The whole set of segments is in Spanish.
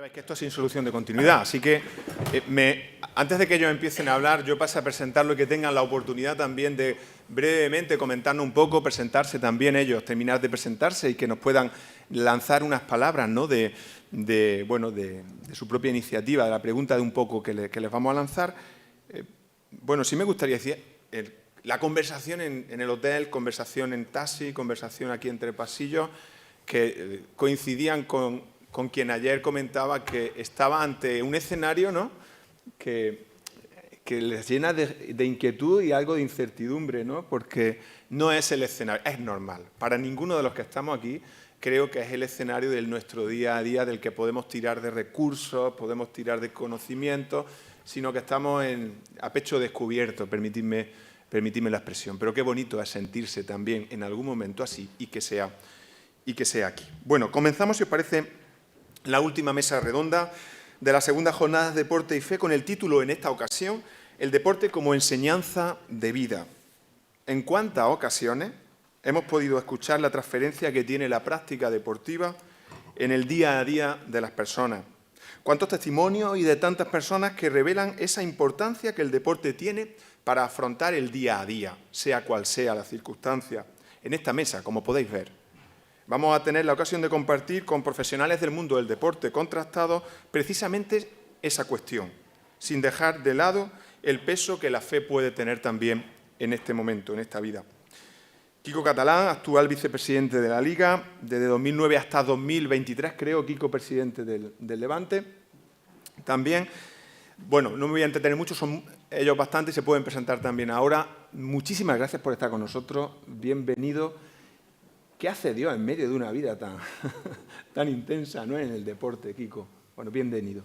es que esto es sin solución de continuidad, así que antes de que ellos empiecen a hablar, yo paso a presentarlo y que tengan la oportunidad también de brevemente comentarnos un poco, presentarse también ellos, terminar de presentarse y que nos puedan lanzar unas palabras, ¿no? de su propia iniciativa, de la pregunta de un poco que les vamos a lanzar. Bueno, sí me gustaría decir, la conversación en el hotel, conversación en taxi, conversación aquí entre pasillos, que coincidían con quien ayer comentaba que estaba ante un escenario, ¿no? que les llena de inquietud y algo de incertidumbre, ¿no? Porque no es el escenario, es normal. Para ninguno de los que estamos aquí creo que es el escenario de nuestro día a día, del que podemos tirar de recursos, podemos tirar de conocimientos, sino que estamos a pecho descubierto, permitidme la expresión. Pero qué bonito es sentirse también en algún momento así y que sea aquí. Bueno, comenzamos, si os parece, la última mesa redonda de la segunda jornada de Deporte y Fe con el título, en esta ocasión, El deporte como enseñanza de vida. ¿En cuántas ocasiones hemos podido escuchar la transferencia que tiene la práctica deportiva en el día a día de las personas? ¿Cuántos testimonios y de tantas personas que revelan esa importancia que el deporte tiene para afrontar el día a día, sea cual sea la circunstancia? En esta mesa, como podéis ver, vamos a tener la ocasión de compartir con profesionales del mundo del deporte contrastados precisamente esa cuestión, sin dejar de lado el peso que la fe puede tener también en este momento, en esta vida. Quico Catalán, actual vicepresidente de la Liga, desde 2009 hasta 2023, creo, Quico, presidente del Levante. También, bueno, no me voy a entretener mucho, son ellos bastantes y se pueden presentar también ahora. Muchísimas gracias por estar con nosotros, bienvenido. ¿Qué hace Dios en medio de una vida tan intensa, ¿no?, en el deporte, Quico? Bueno, bienvenido.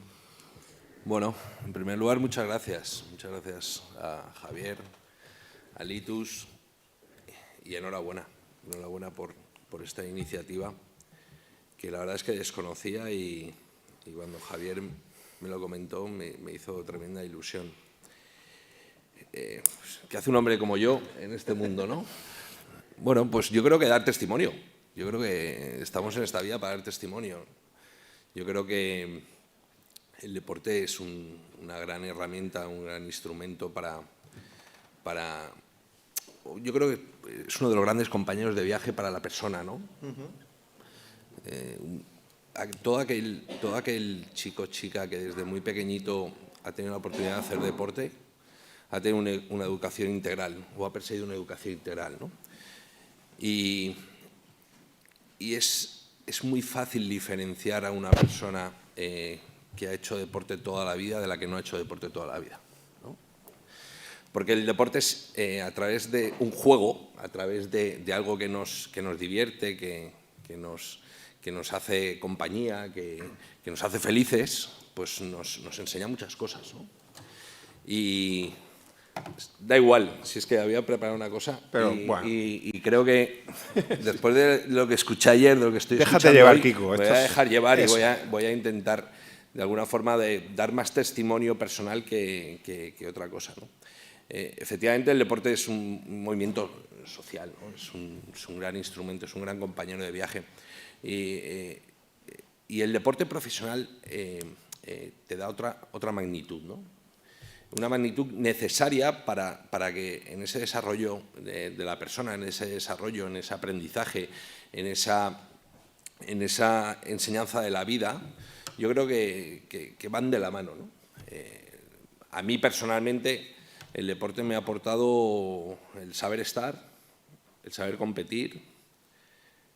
Bueno, en primer lugar, muchas gracias. Muchas gracias a Javier, a Litus y enhorabuena. Enhorabuena por esta iniciativa que la verdad es que desconocía y cuando Javier me lo comentó me hizo tremenda ilusión. ¿Qué hace un hombre como yo en este mundo, no? Bueno, pues yo creo que dar testimonio. Yo creo que estamos en esta vida para dar testimonio. Yo creo que el deporte es una gran herramienta, un gran instrumento para... Yo creo que es uno de los grandes compañeros de viaje para la persona, ¿no? Todo aquel chico o chica que desde muy pequeñito ha tenido la oportunidad de hacer deporte, ha tenido una educación integral o ha perseguido una educación integral, ¿no? Y es muy fácil diferenciar a una persona que ha hecho deporte toda la vida de la que no ha hecho deporte toda la vida, ¿no? Porque el deporte es a través de un juego, a través de algo que nos divierte, que nos hace compañía, que nos hace felices, pues nos enseña muchas cosas, ¿no? Y da igual, si es que había preparado una cosa, pero, bueno. y creo que después de lo que escuché ayer, de lo que estoy Déjate escuchando llevar, hoy, Quico. voy a dejar llevar y voy a intentar de alguna forma de dar más testimonio personal que otra cosa, ¿no? Efectivamente, el deporte es un movimiento social, ¿no? Es un gran instrumento, es un gran compañero de viaje. Y el deporte profesional te da otra magnitud, ¿no? Una magnitud necesaria para que en ese desarrollo de la persona, en ese desarrollo, en ese aprendizaje, en esa enseñanza de la vida, yo creo que van de la mano, ¿no? A mí personalmente el deporte me ha aportado el saber estar, el saber competir,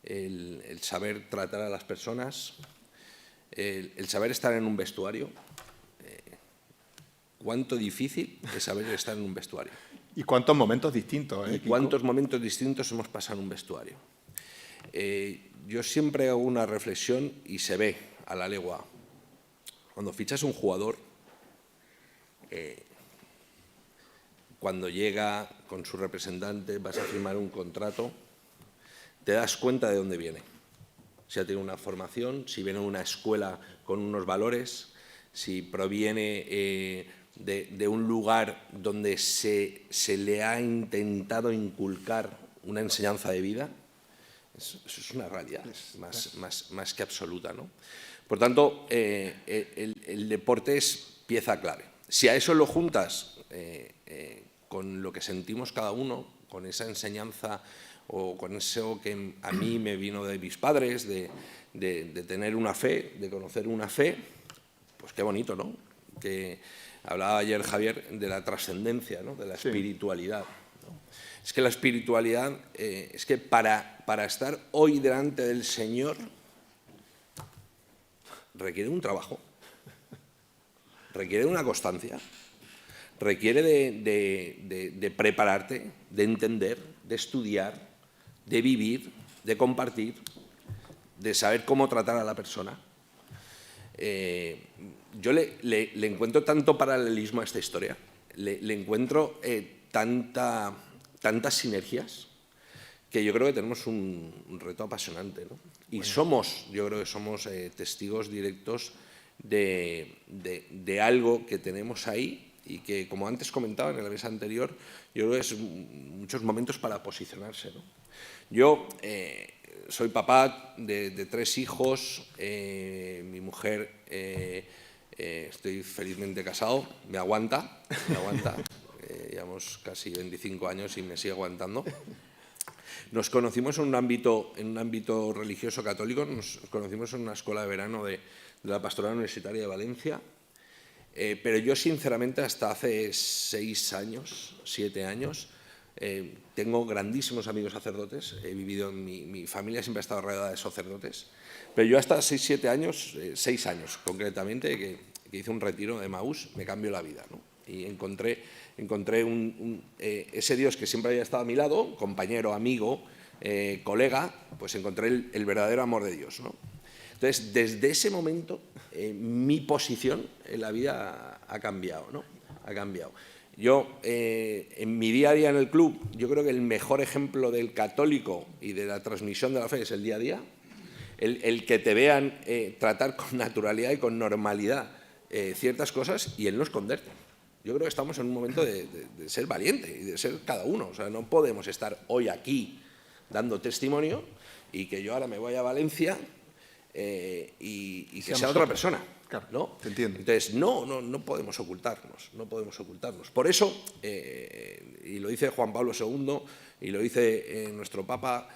el saber tratar a las personas, el saber estar en un vestuario. Cuánto difícil es saber estar en un vestuario. Y cuántos momentos distintos, y cuántos momentos distintos hemos pasado en un vestuario. Yo siempre hago una reflexión y se ve a la legua. Cuando fichas un jugador, cuando llega con su representante, vas a firmar un contrato, te das cuenta de dónde viene. Si ha tenido una formación, si viene de una escuela con unos valores, si proviene de un lugar donde se le ha intentado inculcar una enseñanza de vida. Eso es una realidad más que absoluta, ¿no? Por tanto, el deporte es pieza clave. Si a eso lo juntas con lo que sentimos cada uno, con esa enseñanza o con eso que a mí me vino de mis padres, de tener una fe, de conocer una fe, pues qué bonito, ¿no? Que hablaba ayer Javier de la trascendencia, ¿no? De la espiritualidad, ¿no? Es que la espiritualidad, es que para estar hoy delante del Señor requiere un trabajo, requiere una constancia, requiere de prepararte, de entender, de estudiar, de vivir, de compartir, de saber cómo tratar a la persona. Yo le encuentro tanto paralelismo a esta historia, le encuentro tantas sinergias, que yo creo que tenemos un reto apasionante, ¿no? Y yo creo que somos testigos directos de algo que tenemos ahí y que, como antes comentaba en la mesa anterior, yo creo que es muchos momentos para posicionarse, ¿no? Yo soy papá de 3 hijos, mi mujer, estoy felizmente casado, me aguanta, llevamos casi 25 años y me sigue aguantando. Nos conocimos en un ámbito religioso católico, nos conocimos en una escuela de verano de la Pastoral Universitaria de Valencia, pero yo sinceramente hasta hace 6 años, 7 años, tengo grandísimos amigos sacerdotes, he vivido en mi familia siempre ha estado rodeada de sacerdotes, pero yo hasta 6 años concretamente, que hice un retiro de Maús, me cambió la vida, ¿no? Y encontré ese Dios que siempre había estado a mi lado, compañero, amigo, colega, pues encontré el verdadero amor de Dios, ¿no? Entonces, desde ese momento, mi posición en la vida ha cambiado, ¿no? Ha cambiado. Yo, en mi día a día en el club, yo creo que el mejor ejemplo del católico y de la transmisión de la fe es el día a día. El que te vean tratar con naturalidad y con normalidad ciertas cosas y el no esconderte. Yo creo que estamos en un momento de ser valiente y de ser cada uno. O sea, no podemos estar hoy aquí dando testimonio y que yo ahora me voy a Valencia y que sea otra persona. Claro, ¿no? te entiendo. Entonces, no podemos ocultarnos, no podemos ocultarnos. Por eso, y lo dice Juan Pablo II, y lo dice nuestro Papa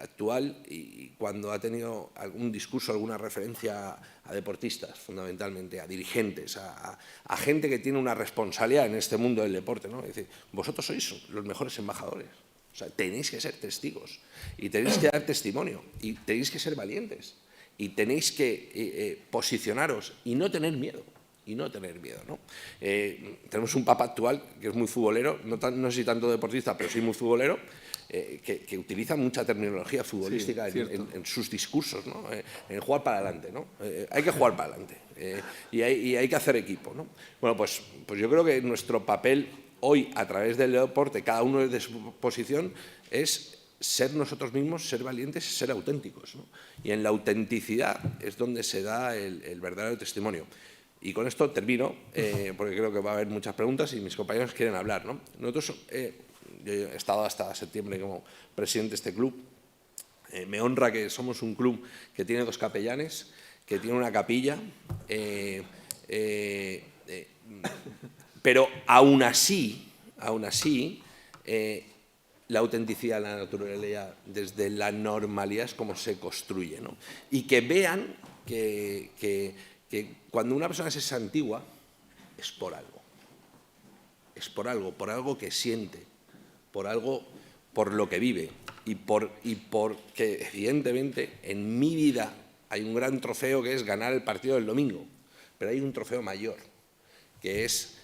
actual, y cuando ha tenido algún discurso, alguna referencia a deportistas, fundamentalmente, a dirigentes, a gente que tiene una responsabilidad en este mundo del deporte, ¿no? Es decir, vosotros sois los mejores embajadores. O sea, tenéis que ser testigos y tenéis que dar testimonio y tenéis que ser valientes. Y tenéis que posicionaros y no tener miedo. ¿No? Tenemos un papa actual que es muy futbolero, no sé si tanto deportista, pero sí muy futbolero, que utiliza mucha terminología futbolística en sus discursos, ¿no? En jugar para adelante, ¿no? Hay que jugar para adelante y hay que hacer equipo, ¿no? Bueno, pues yo creo que nuestro papel hoy, a través del deporte, cada uno de su posición, es ser nosotros mismos, ser valientes, ser auténticos, ¿no? Y en la autenticidad es donde se da el verdadero testimonio. Y con esto termino, porque creo que va a haber muchas preguntas y mis compañeros quieren hablar, ¿no? Nosotros, yo he estado hasta septiembre como presidente de este club. Me honra que somos un club que tiene 2 capellanes, que tiene una capilla, pero aún así, la autenticidad, la naturalidad, desde la normalidad es como se construye, ¿no? Y que vean que cuando una persona se santigua es por algo. Es por algo que siente, por lo que vive y porque evidentemente en mi vida hay un gran trofeo que es ganar el partido del domingo, pero hay un trofeo mayor que es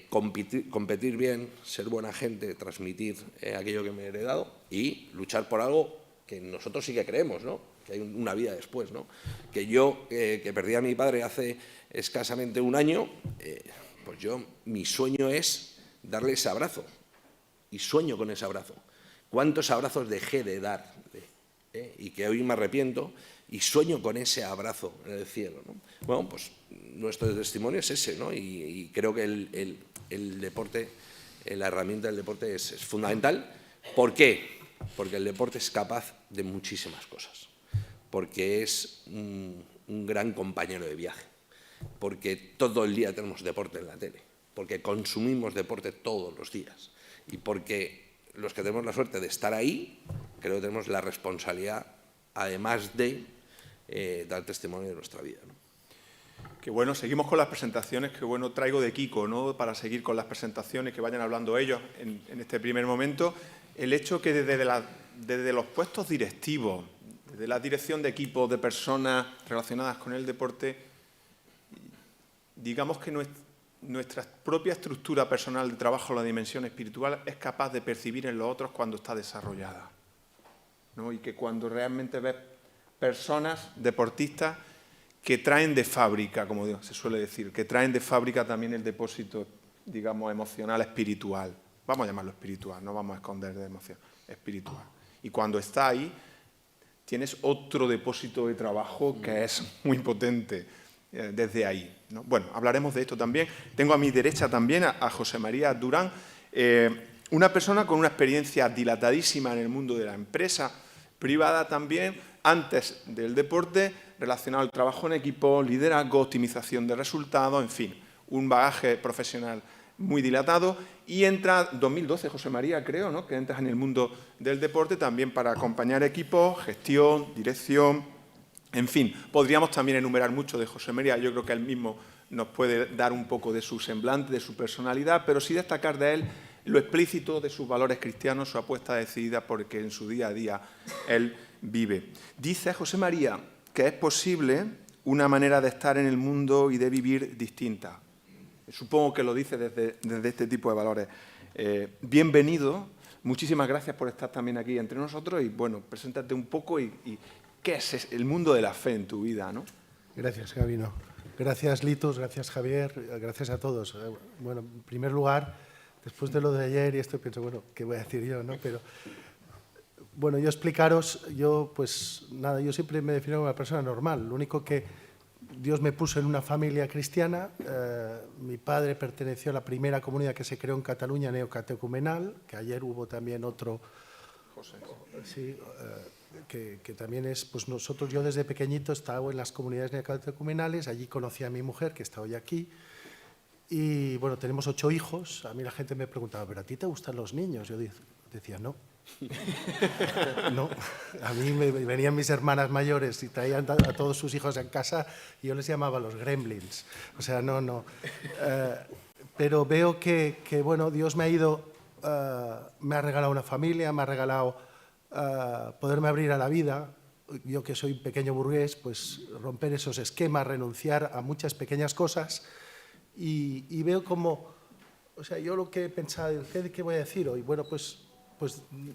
competir bien, ser buena gente, transmitir aquello que me he heredado y luchar por algo que nosotros sí que creemos, ¿no? Que hay una vida después, ¿no? Que yo, que perdí a mi padre hace escasamente un año, pues mi sueño es darle ese abrazo y sueño con ese abrazo. ¿Cuántos abrazos dejé de darle? Y que hoy me arrepiento y sueño con ese abrazo en el cielo, ¿no? Bueno, pues nuestro testimonio es ese, ¿no? Y creo que el deporte, la herramienta del deporte es fundamental. ¿Por qué? Porque el deporte es capaz de muchísimas cosas. Porque es un gran compañero de viaje, porque todo el día tenemos deporte en la tele, porque consumimos deporte todos los días y porque los que tenemos la suerte de estar ahí, creo que tenemos la responsabilidad, además de dar testimonio de nuestra vida, ¿no? Qué bueno, seguimos con las presentaciones, qué bueno traigo de Kiko, ¿no? Para seguir con las presentaciones, que vayan hablando ellos en este primer momento. El hecho que desde los puestos directivos, desde la dirección de equipos, de personas relacionadas con el deporte, digamos que nuestra propia estructura personal de trabajo, la dimensión espiritual, es capaz de percibir en los otros cuando está desarrollada, ¿no? Y que cuando realmente ves personas, deportistas, que traen de fábrica, como se suele decir, que traen de fábrica también el depósito, digamos, emocional, espiritual. Vamos a llamarlo espiritual, no vamos a esconder de emoción, espiritual. Y cuando está ahí, tienes otro depósito de trabajo que es muy potente desde ahí, ¿no? Bueno, hablaremos de esto también. Tengo a mi derecha también a José María Durán, una persona con una experiencia dilatadísima en el mundo de la empresa privada también, antes del deporte, relacionado al trabajo en equipo, liderazgo, optimización de resultados, en fin, un bagaje profesional muy dilatado. Y entra 2012, José María, creo, ¿no? Que entras en el mundo del deporte también para acompañar equipos, gestión, dirección, en fin. Podríamos también enumerar mucho de José María, yo creo que él mismo nos puede dar un poco de su semblante, de su personalidad, pero sí destacar de él lo explícito de sus valores cristianos, su apuesta decidida porque en su día a día él vive. Dice José María que es posible una manera de estar en el mundo y de vivir distinta. Supongo que lo dice desde este tipo de valores. Bienvenido, muchísimas gracias por estar también aquí entre nosotros y, bueno, preséntate un poco y qué es el mundo de la fe en tu vida, ¿no? Gracias, Gabino. Gracias, Litus, gracias, Javier, gracias a todos. Bueno, en primer lugar, después de lo de ayer y esto pienso, bueno, ¿qué voy a decir yo, no? Pero, bueno, yo explicaros, pues nada, yo siempre me defino como una persona normal. Lo único que Dios me puso en una familia cristiana. Mi padre perteneció a la primera comunidad que se creó en Cataluña, neocatecumenal, que ayer hubo también otro, José. Sí, que también es, pues nosotros, yo desde pequeñito estaba en las comunidades neocatecumenales, allí conocí a mi mujer, que está hoy aquí, y bueno, tenemos 8 hijos. A mí la gente me preguntaba, ¿pero a ti te gustan los niños? Yo decía, no. No, a mí me venían mis hermanas mayores y traían a todos sus hijos en casa y yo les llamaba los gremlins. O sea, no. Pero veo que bueno, Dios me ha regalado una familia, me ha regalado poderme abrir a la vida. Yo que soy pequeño burgués, pues romper esos esquemas, renunciar a muchas pequeñas cosas y veo como, o sea, yo lo que he pensado, ¿qué voy a decir hoy? Bueno, pues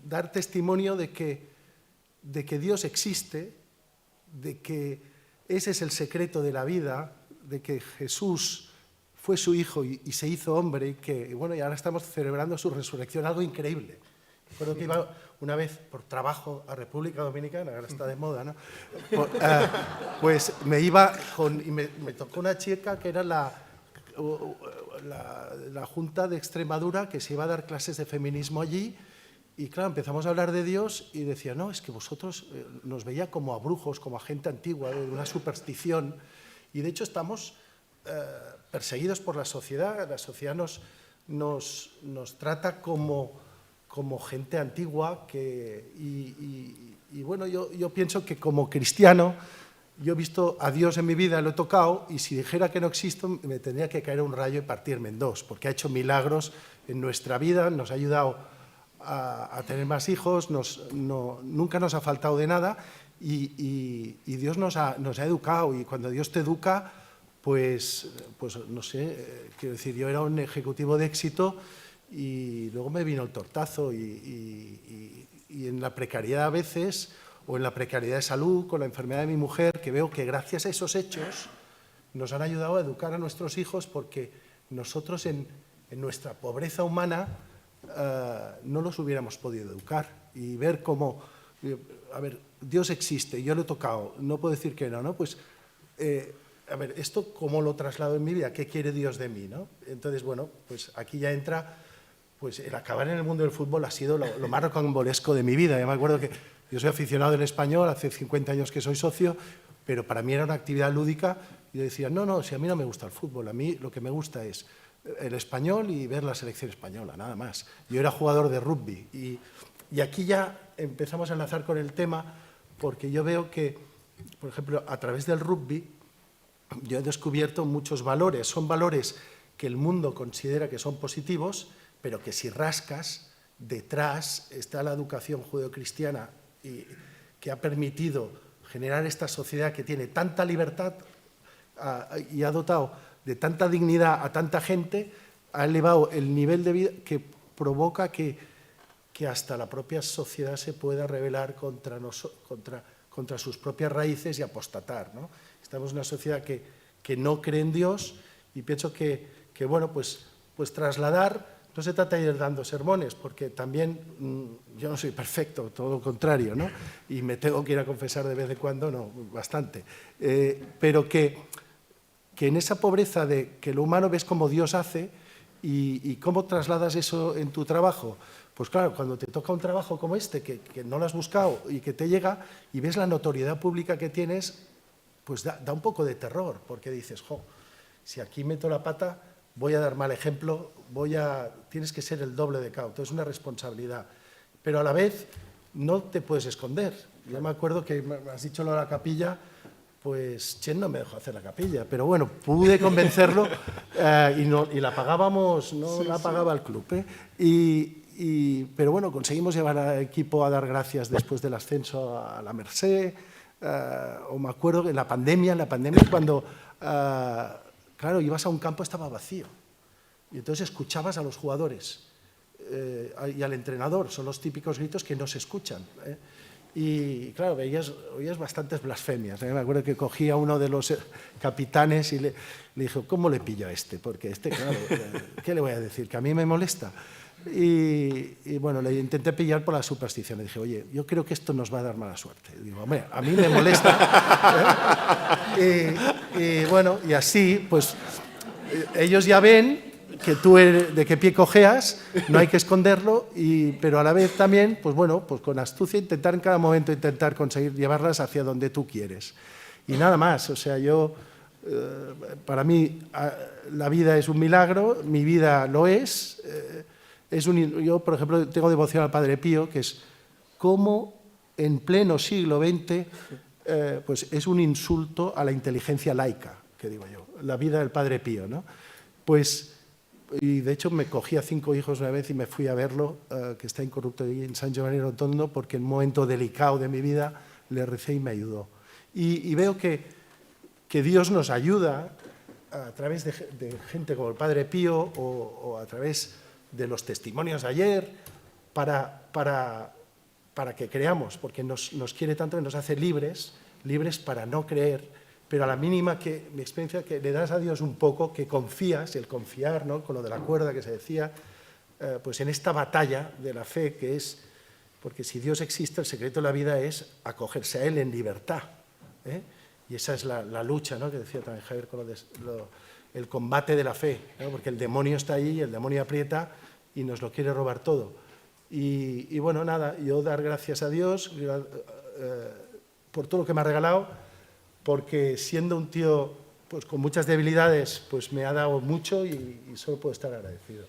dar testimonio de que Dios existe, de que ese es el secreto de la vida, de que Jesús fue su Hijo y se hizo hombre y que, bueno, y ahora estamos celebrando su resurrección, algo increíble. Recuerdo que iba una vez por trabajo a República Dominicana, ahora está de moda, ¿no? Pues me iba y me tocó una chica que era la Junta de Extremadura, que se iba a dar clases de feminismo allí. Y claro, empezamos a hablar de Dios y decía, no, es que vosotros nos veía como a brujos, como a gente antigua, de una superstición. Y de hecho estamos perseguidos por la sociedad nos trata como gente antigua. Y bueno, yo pienso que como cristiano, yo he visto a Dios en mi vida, lo he tocado, y si dijera que no existo, me tendría que caer un rayo y partirme en dos, porque ha hecho milagros en nuestra vida, nos ha ayudado a tener más hijos, nunca nos ha faltado de nada y Dios nos ha educado, y cuando Dios te educa, pues no sé, quiero decir, yo era un ejecutivo de éxito y luego me vino el tortazo y en la precariedad a veces, o en la precariedad de salud, con la enfermedad de mi mujer, que veo que gracias a esos hechos nos han ayudado a educar a nuestros hijos, porque nosotros en nuestra pobreza humana no los hubiéramos podido educar. Y ver cómo, a ver, Dios existe, yo lo he tocado, no puedo decir que no, pues, a ver, esto cómo lo traslado en mi vida, ¿qué quiere Dios de mí, no? Entonces, bueno, pues aquí ya entra, pues el acabar en el mundo del fútbol ha sido lo más rocambolesco de mi vida. Yo me acuerdo que yo soy aficionado del Español, hace 50 años que soy socio, pero para mí era una actividad lúdica y yo decía, no, si a mí no me gusta el fútbol, a mí lo que me gusta es el español y ver la selección española, nada más. Yo era jugador de rugby y aquí ya empezamos a enlazar con el tema porque yo veo que, por ejemplo, a través del rugby yo he descubierto muchos valores. Son valores que el mundo considera que son positivos, pero que si rascas, detrás está la educación judeocristiana y que ha permitido generar esta sociedad que tiene tanta libertad y ha dotado de tanta dignidad a tanta gente, ha elevado el nivel de vida que provoca que hasta la propia sociedad se pueda rebelar contra sus propias raíces y apostatar, ¿no? Estamos en una sociedad que no cree en Dios y pienso que bueno, pues trasladar, no se trata de ir dando sermones, porque también yo no soy perfecto, todo lo contrario, ¿no? Y me tengo que ir a confesar de vez en cuando, no, bastante. Pero que en esa pobreza de que lo humano ves como Dios hace y cómo trasladas eso en tu trabajo. Pues claro, cuando te toca un trabajo como este, que no lo has buscado y que te llega y ves la notoriedad pública que tienes, pues da un poco de terror, porque dices, si aquí meto la pata, voy a dar mal ejemplo, tienes que ser el doble de cauto, es una responsabilidad. Pero a la vez no te puedes esconder. Yo me acuerdo que me has dicho lo de la capilla, pues Chen no me dejó hacer la capilla, pero bueno, pude convencerlo y la pagábamos, no la pagaba el club, pero bueno, conseguimos llevar al equipo a dar gracias después del ascenso a la Merced, o me acuerdo que en la pandemia cuando, claro, ibas a un campo estaba vacío y entonces escuchabas a los jugadores y al entrenador, son los típicos gritos que no se escuchan, y claro, oías bastantes blasfemias. Me acuerdo que cogí a uno de los capitanes y le dije, ¿cómo le pillo a este? Porque claro, ¿qué le voy a decir? Que a mí me molesta. Y bueno, le intenté pillar por la superstición. Le dije, oye, yo creo que esto nos va a dar mala suerte. Y digo, hombre, a mí me molesta. Y bueno, y así, pues, ellos ya ven que tú de qué pie cojeas, no hay que esconderlo, pero a la vez también, pues bueno, pues con astucia intentar en cada momento conseguir llevarlas hacia donde tú quieres. Y nada más, o sea, para mí la vida es un milagro, mi vida lo es. Yo, por ejemplo, tengo devoción al Padre Pío, que es cómo en pleno siglo XX pues es un insulto a la inteligencia laica, que digo yo, la vida del Padre Pío, ¿no? Pues, y de hecho me cogí a 5 hijos una vez y me fui a verlo, que está incorrupto ahí en San Giovanni Rotondo, porque en un momento delicado de mi vida le recé y me ayudó. Y veo que Dios nos ayuda a través de gente como el Padre Pío o a través de los testimonios de ayer para que creamos, porque nos quiere tanto que nos hace libres para no creer, pero a la mínima que mi experiencia que le das a Dios un poco, que confías, el confiar, ¿no? Con lo de la cuerda que se decía, pues en esta batalla de la fe que es, porque si Dios existe, el secreto de la vida es acogerse a Él en libertad, y esa es la lucha, ¿no? Que decía también Javier con el combate de la fe, ¿no? Porque el demonio está ahí, el demonio aprieta y nos lo quiere robar todo. Y bueno, nada, yo dar gracias a Dios por todo lo que me ha regalado, porque siendo un tío pues, con muchas debilidades, pues me ha dado mucho y solo puedo estar agradecido.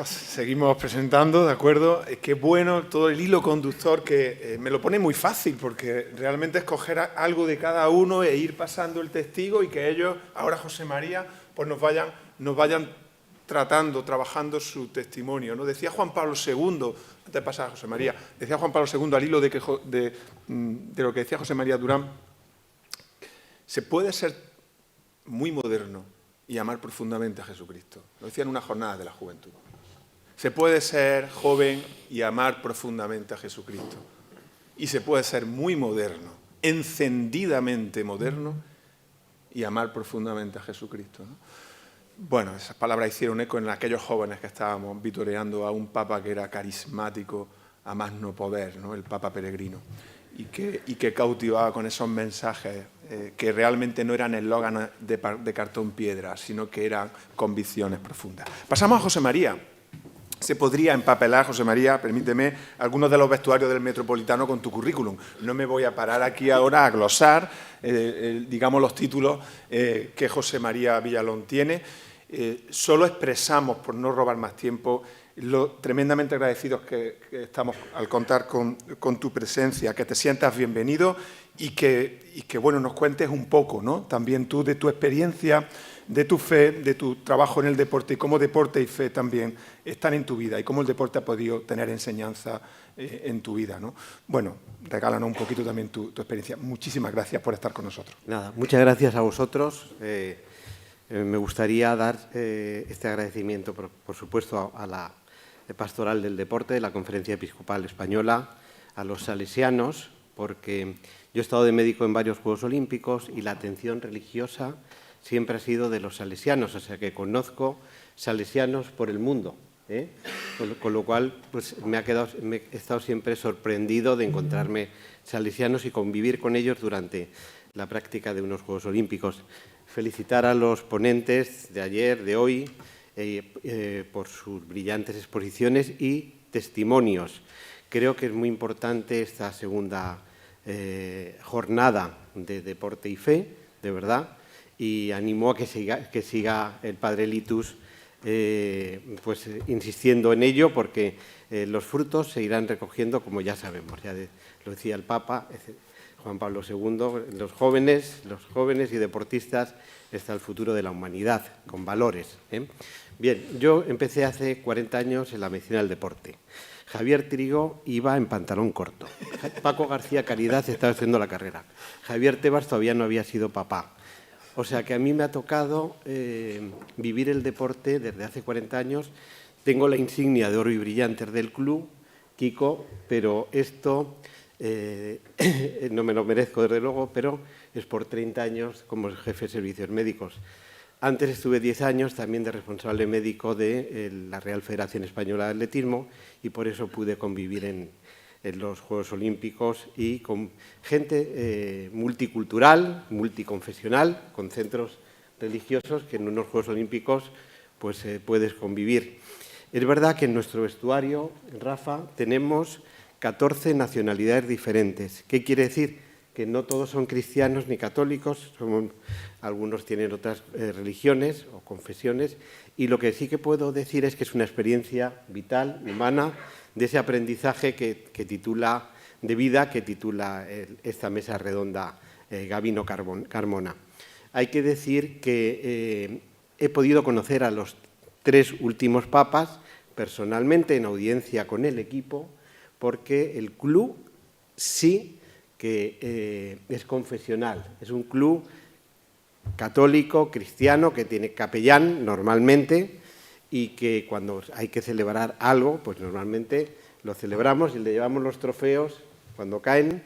Seguimos presentando, ¿de acuerdo? Qué bueno todo el hilo conductor que me lo pone muy fácil, porque realmente es coger algo de cada uno e ir pasando el testigo y que ellos, ahora José María, pues nos vayan trabajando su testimonio, ¿no? Decía Juan Pablo II, antes de pasar a José María, decía Juan Pablo II al hilo de lo que decía José María Durán, se puede ser muy moderno y amar profundamente a Jesucristo. Lo decía en una jornada de la juventud. Se puede ser joven y amar profundamente a Jesucristo. Y se puede ser muy moderno, encendidamente moderno y amar profundamente a Jesucristo, ¿no? Bueno, esas palabras hicieron eco en aquellos jóvenes que estábamos vitoreando a un papa que era carismático a más no poder, ¿no? El Papa Peregrino, y que cautivaba con esos mensajes que realmente no eran eslóganes de cartón piedra, sino que eran convicciones profundas. Pasamos a José María. se podría empapelar, José María, permíteme, algunos de los vestuarios del Metropolitano con tu currículum. No me voy a parar aquí ahora a glosar, digamos, los títulos que José María Villalón tiene. Solo expresamos, por no robar más tiempo, lo tremendamente agradecidos que estamos al contar con tu presencia, que te sientas bienvenido y que bueno, nos cuentes un poco, ¿no? También tú de tu experiencia, de tu fe, de tu trabajo en el deporte y cómo deporte y fe también están en tu vida y cómo el deporte ha podido tener enseñanza en tu vida, ¿no? Bueno, regálanos un poquito también tu experiencia. Muchísimas gracias por estar con nosotros. Nada, muchas gracias a vosotros. Me gustaría dar este agradecimiento, por supuesto, a la Pastoral del Deporte de la Conferencia Episcopal Española, a los salesianos, porque yo he estado de médico en varios Juegos Olímpicos y la atención religiosa siempre ha sido de los salesianos, o sea que conozco salesianos por el mundo, ¿eh? Con lo cual pues, he estado siempre sorprendido de encontrarme salesianos y convivir con ellos durante la práctica de unos Juegos Olímpicos. Felicitar a los ponentes de ayer, de hoy, por sus brillantes exposiciones y testimonios. Creo que es muy importante esta segunda jornada de deporte y fe, de verdad, y animo a que siga el Padre Litus pues, insistiendo en ello, porque los frutos se irán recogiendo, como ya sabemos, ya lo decía el Papa Juan Pablo II, los jóvenes y deportistas está el futuro de la humanidad, con valores, ¿eh? Bien, yo empecé hace 40 años en la medicina del deporte. Javier Trigo iba en pantalón corto. Paco García Caridad estaba haciendo la carrera. Javier Tebas todavía no había sido papá. O sea que a mí me ha tocado vivir el deporte desde hace 40 años. Tengo la insignia de oro y brillantes del club, Kiko, pero esto no me lo merezco desde luego, pero es por 30 años como jefe de servicios médicos. Antes estuve 10 años también de responsable médico de la Real Federación Española de Atletismo y por eso pude convivir en los Juegos Olímpicos y con gente multicultural, multiconfesional, con centros religiosos que en unos Juegos Olímpicos pues, puedes convivir. Es verdad que en nuestro vestuario, Rafa, tenemos 14 nacionalidades diferentes. ¿Qué quiere decir? Que no todos son cristianos ni católicos, algunos tienen otras religiones o confesiones, y lo que sí que puedo decir es que es una experiencia vital, humana, de ese aprendizaje de vida que titula esta mesa redonda Gabino Carmona. Hay que decir que he podido conocer a los 3 últimos papas personalmente en audiencia con el equipo, porque el club sí que es confesional, es un club católico, cristiano, que tiene capellán normalmente y que cuando hay que celebrar algo, pues normalmente lo celebramos y le llevamos los trofeos cuando caen.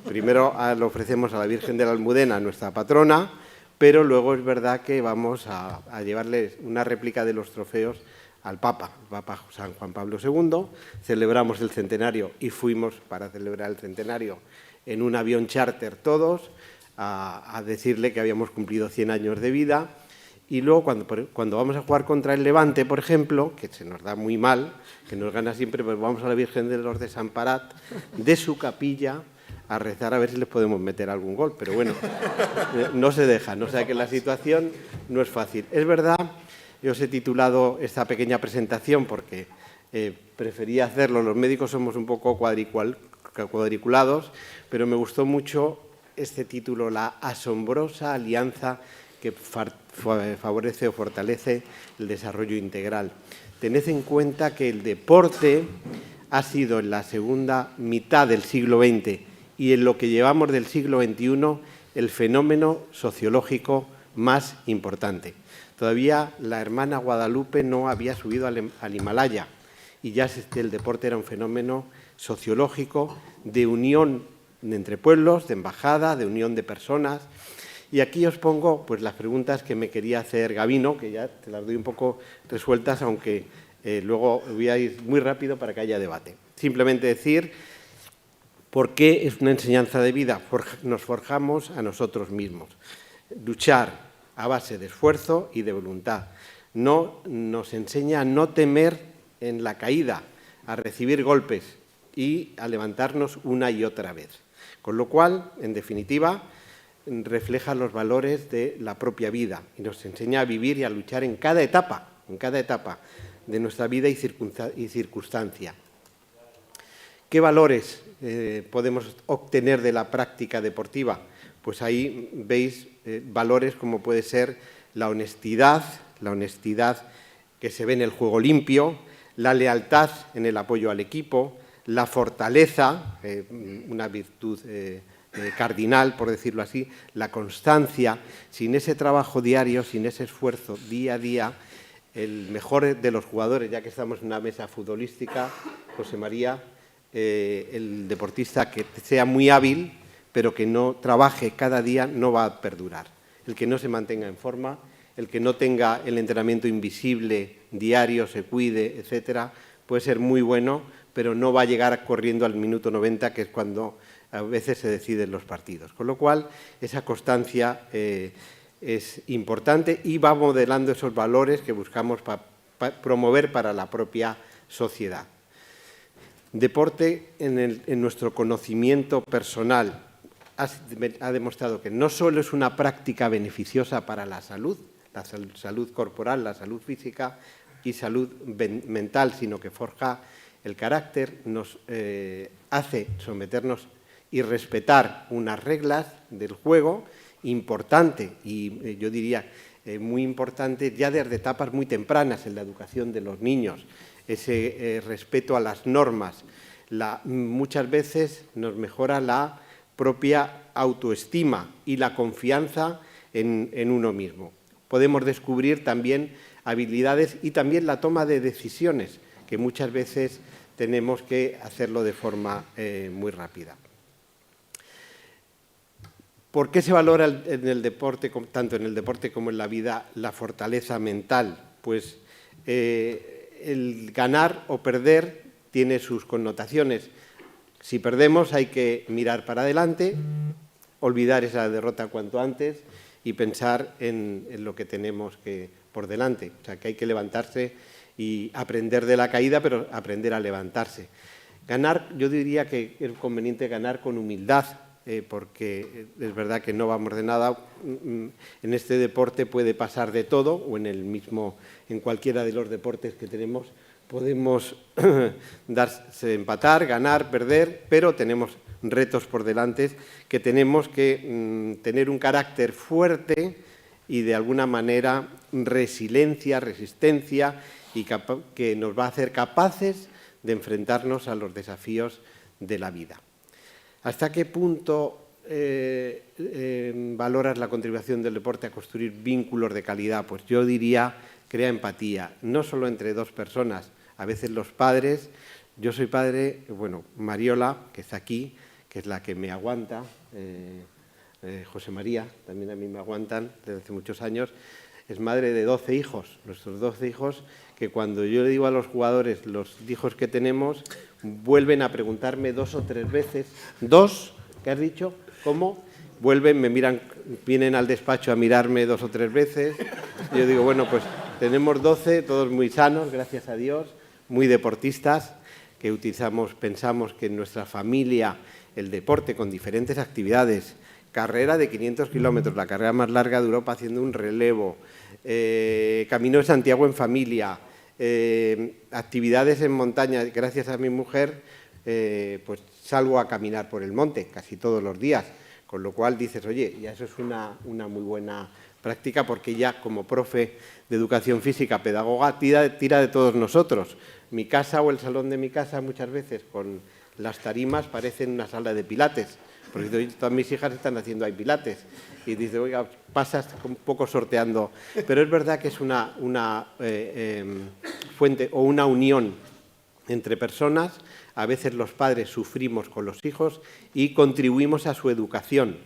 Primero lo ofrecemos a la Virgen de la Almudena, nuestra patrona, pero luego es verdad que vamos a llevarle una réplica de los trofeos al Papa, el Papa San Juan Pablo II. Celebramos el centenario y fuimos para celebrar el centenario en un avión charter todos, a decirle que habíamos cumplido 100 años de vida. Y luego cuando vamos a jugar contra el Levante, por ejemplo, que se nos da muy mal, que nos gana siempre, pues vamos a la Virgen de los Desamparados, de su capilla, a rezar a ver si les podemos meter algún gol. Pero bueno, no se dejan, o sea que la situación no es fácil. Es verdad, yo os he titulado esta pequeña presentación porque prefería hacerlo, los médicos somos un poco cuadriculados, pero me gustó mucho este título, la asombrosa alianza que favorece o fortalece el desarrollo integral. Tened en cuenta que el deporte ha sido en la segunda mitad del siglo XX y en lo que llevamos del siglo XXI el fenómeno sociológico más importante. Todavía la hermana Guadalupe no había subido al Himalaya y ya el deporte era un fenómeno sociológico de unión entre pueblos, de embajada, de unión de personas. Y aquí os pongo pues, las preguntas que me quería hacer Gabino, que ya te las doy un poco resueltas, aunque luego voy a ir muy rápido para que haya debate. Simplemente decir por qué es una enseñanza de vida. Nos forjamos a nosotros mismos. Luchar a base de esfuerzo y de voluntad. Nos enseña a no temer en la caída, a recibir golpes y a levantarnos una y otra vez. Con lo cual, en definitiva, refleja los valores de la propia vida y nos enseña a vivir y a luchar en cada etapa de nuestra vida y circunstancia. ¿Qué valores podemos obtener de la práctica deportiva? Pues ahí veis valores como puede ser la honestidad que se ve en el juego limpio, la lealtad en el apoyo al equipo, la fortaleza, una virtud cardinal, por decirlo así, la constancia. Sin ese trabajo diario, sin ese esfuerzo día a día, el mejor de los jugadores, ya que estamos en una mesa futbolística, José María, el deportista que sea muy hábil, pero que no trabaje cada día, no va a perdurar. El que no se mantenga en forma, el que no tenga el entrenamiento invisible diario, se cuide, etcétera, puede ser muy bueno, pero no va a llegar corriendo al minuto 90, que es cuando a veces se deciden los partidos. Con lo cual, esa constancia es importante y va modelando esos valores que buscamos promover para la propia sociedad. Deporte en nuestro conocimiento personal ha demostrado que no solo es una práctica beneficiosa para la salud corporal, la salud física y salud mental, sino que forja el carácter, nos hace someternos y respetar unas reglas del juego importante y yo diría muy importante ya desde etapas muy tempranas en la educación de los niños, ese respeto a las normas. Muchas veces nos mejora la propia autoestima y la confianza en uno mismo. Podemos descubrir también habilidades y también la toma de decisiones, que muchas veces tenemos que hacerlo de forma muy rápida. ¿Por qué se valora en el deporte, tanto en el deporte como en la vida, la fortaleza mental? Pues el ganar o perder tiene sus connotaciones. Si perdemos hay que mirar para adelante, olvidar esa derrota cuanto antes y pensar en lo que tenemos por delante. O sea, que hay que levantarse y aprender de la caída, pero aprender a levantarse. Ganar, yo diría que es conveniente ganar con humildad, porque es verdad que no vamos de nada. En este deporte puede pasar de todo, o en cualquiera de los deportes que tenemos, podemos empatar, ganar, perder, pero tenemos retos por delante que tenemos que tener un carácter fuerte y de alguna manera resiliencia, resistencia y que nos va a hacer capaces de enfrentarnos a los desafíos de la vida. ¿Hasta qué punto valoras la contribución del deporte a construir vínculos de calidad? Pues yo diría, crea empatía, no solo entre dos personas, a veces los padres. Yo soy padre, bueno, Mariola, que está aquí, que es la que me aguanta, José María, también a mí me aguantan desde hace muchos años, es madre de 12 hijos, nuestros 12 hijos, que cuando yo le digo a los jugadores los hijos que tenemos, vuelven a preguntarme 2 o 3 veces, ¿2? ¿Qué has dicho? ¿Cómo? Vuelven, me miran, vienen al despacho a mirarme 2 o 3 veces. Yo digo, bueno, pues tenemos 12, todos muy sanos, gracias a Dios, muy deportistas, que pensamos que en nuestra familia el deporte con diferentes actividades, carrera de 500 kilómetros, la carrera más larga de Europa haciendo un relevo, Camino de Santiago en familia, actividades en montaña. Gracias a mi mujer, pues salgo a caminar por el monte casi todos los días, con lo cual dices, oye, ya eso es una muy buena práctica, porque ella, como profe de educación física, pedagoga, tira de todos nosotros. Mi casa o el salón de mi casa muchas veces con las tarimas parecen una sala de pilates, porque todas mis hijas están haciendo ahí pilates. Y dice, oiga, pasas un poco sorteando. Pero es verdad que es una fuente o una unión entre personas. A veces los padres sufrimos con los hijos y contribuimos a su educación,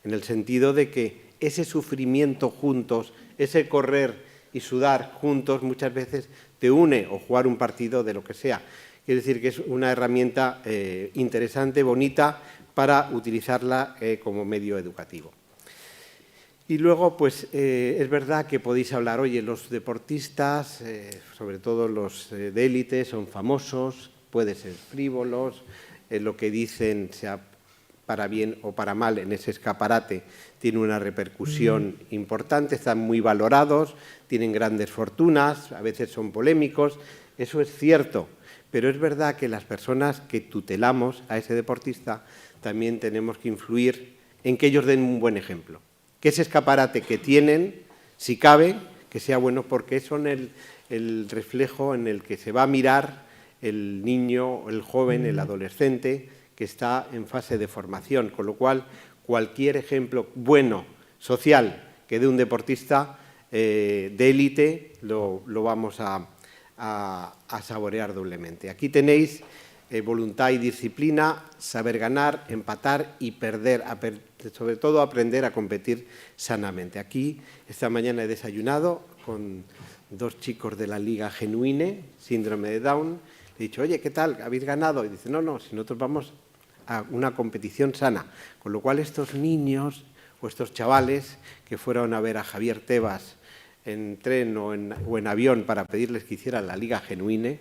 en el sentido de que ese sufrimiento juntos, ese correr y sudar juntos, muchas veces te une, o jugar un partido de lo que sea. Quiere decir que es una herramienta interesante, bonita, para utilizarla como medio educativo. Y luego, pues, es verdad que podéis hablar, oye, los deportistas, sobre todo los de élite, son famosos, pueden ser frívolos, lo que dicen, sea para bien o para mal, en ese escaparate, tiene una repercusión importante, están muy valorados, tienen grandes fortunas, a veces son polémicos, eso es cierto, pero es verdad que las personas que tutelamos a ese deportista también tenemos que influir en que ellos den un buen ejemplo. Que ese escaparate que tienen, si cabe, que sea bueno, porque son el reflejo en el que se va a mirar el niño, el joven, el adolescente, que está en fase de formación, con lo cual cualquier ejemplo bueno, social, que dé un deportista de élite, lo vamos a saborear doblemente. Aquí tenéis voluntad y disciplina, saber ganar, empatar y perder, sobre todo aprender a competir sanamente. Aquí, esta mañana he desayunado con 2 chicos de la Liga Genuine, síndrome de Down. Le he dicho, oye, ¿qué tal? ¿Habéis ganado? Y dice, no, si nosotros vamos a una competición sana. Con lo cual, estos niños o estos chavales que fueron a ver a Javier Tebas en tren o en avión para pedirles que hicieran la Liga Genuine,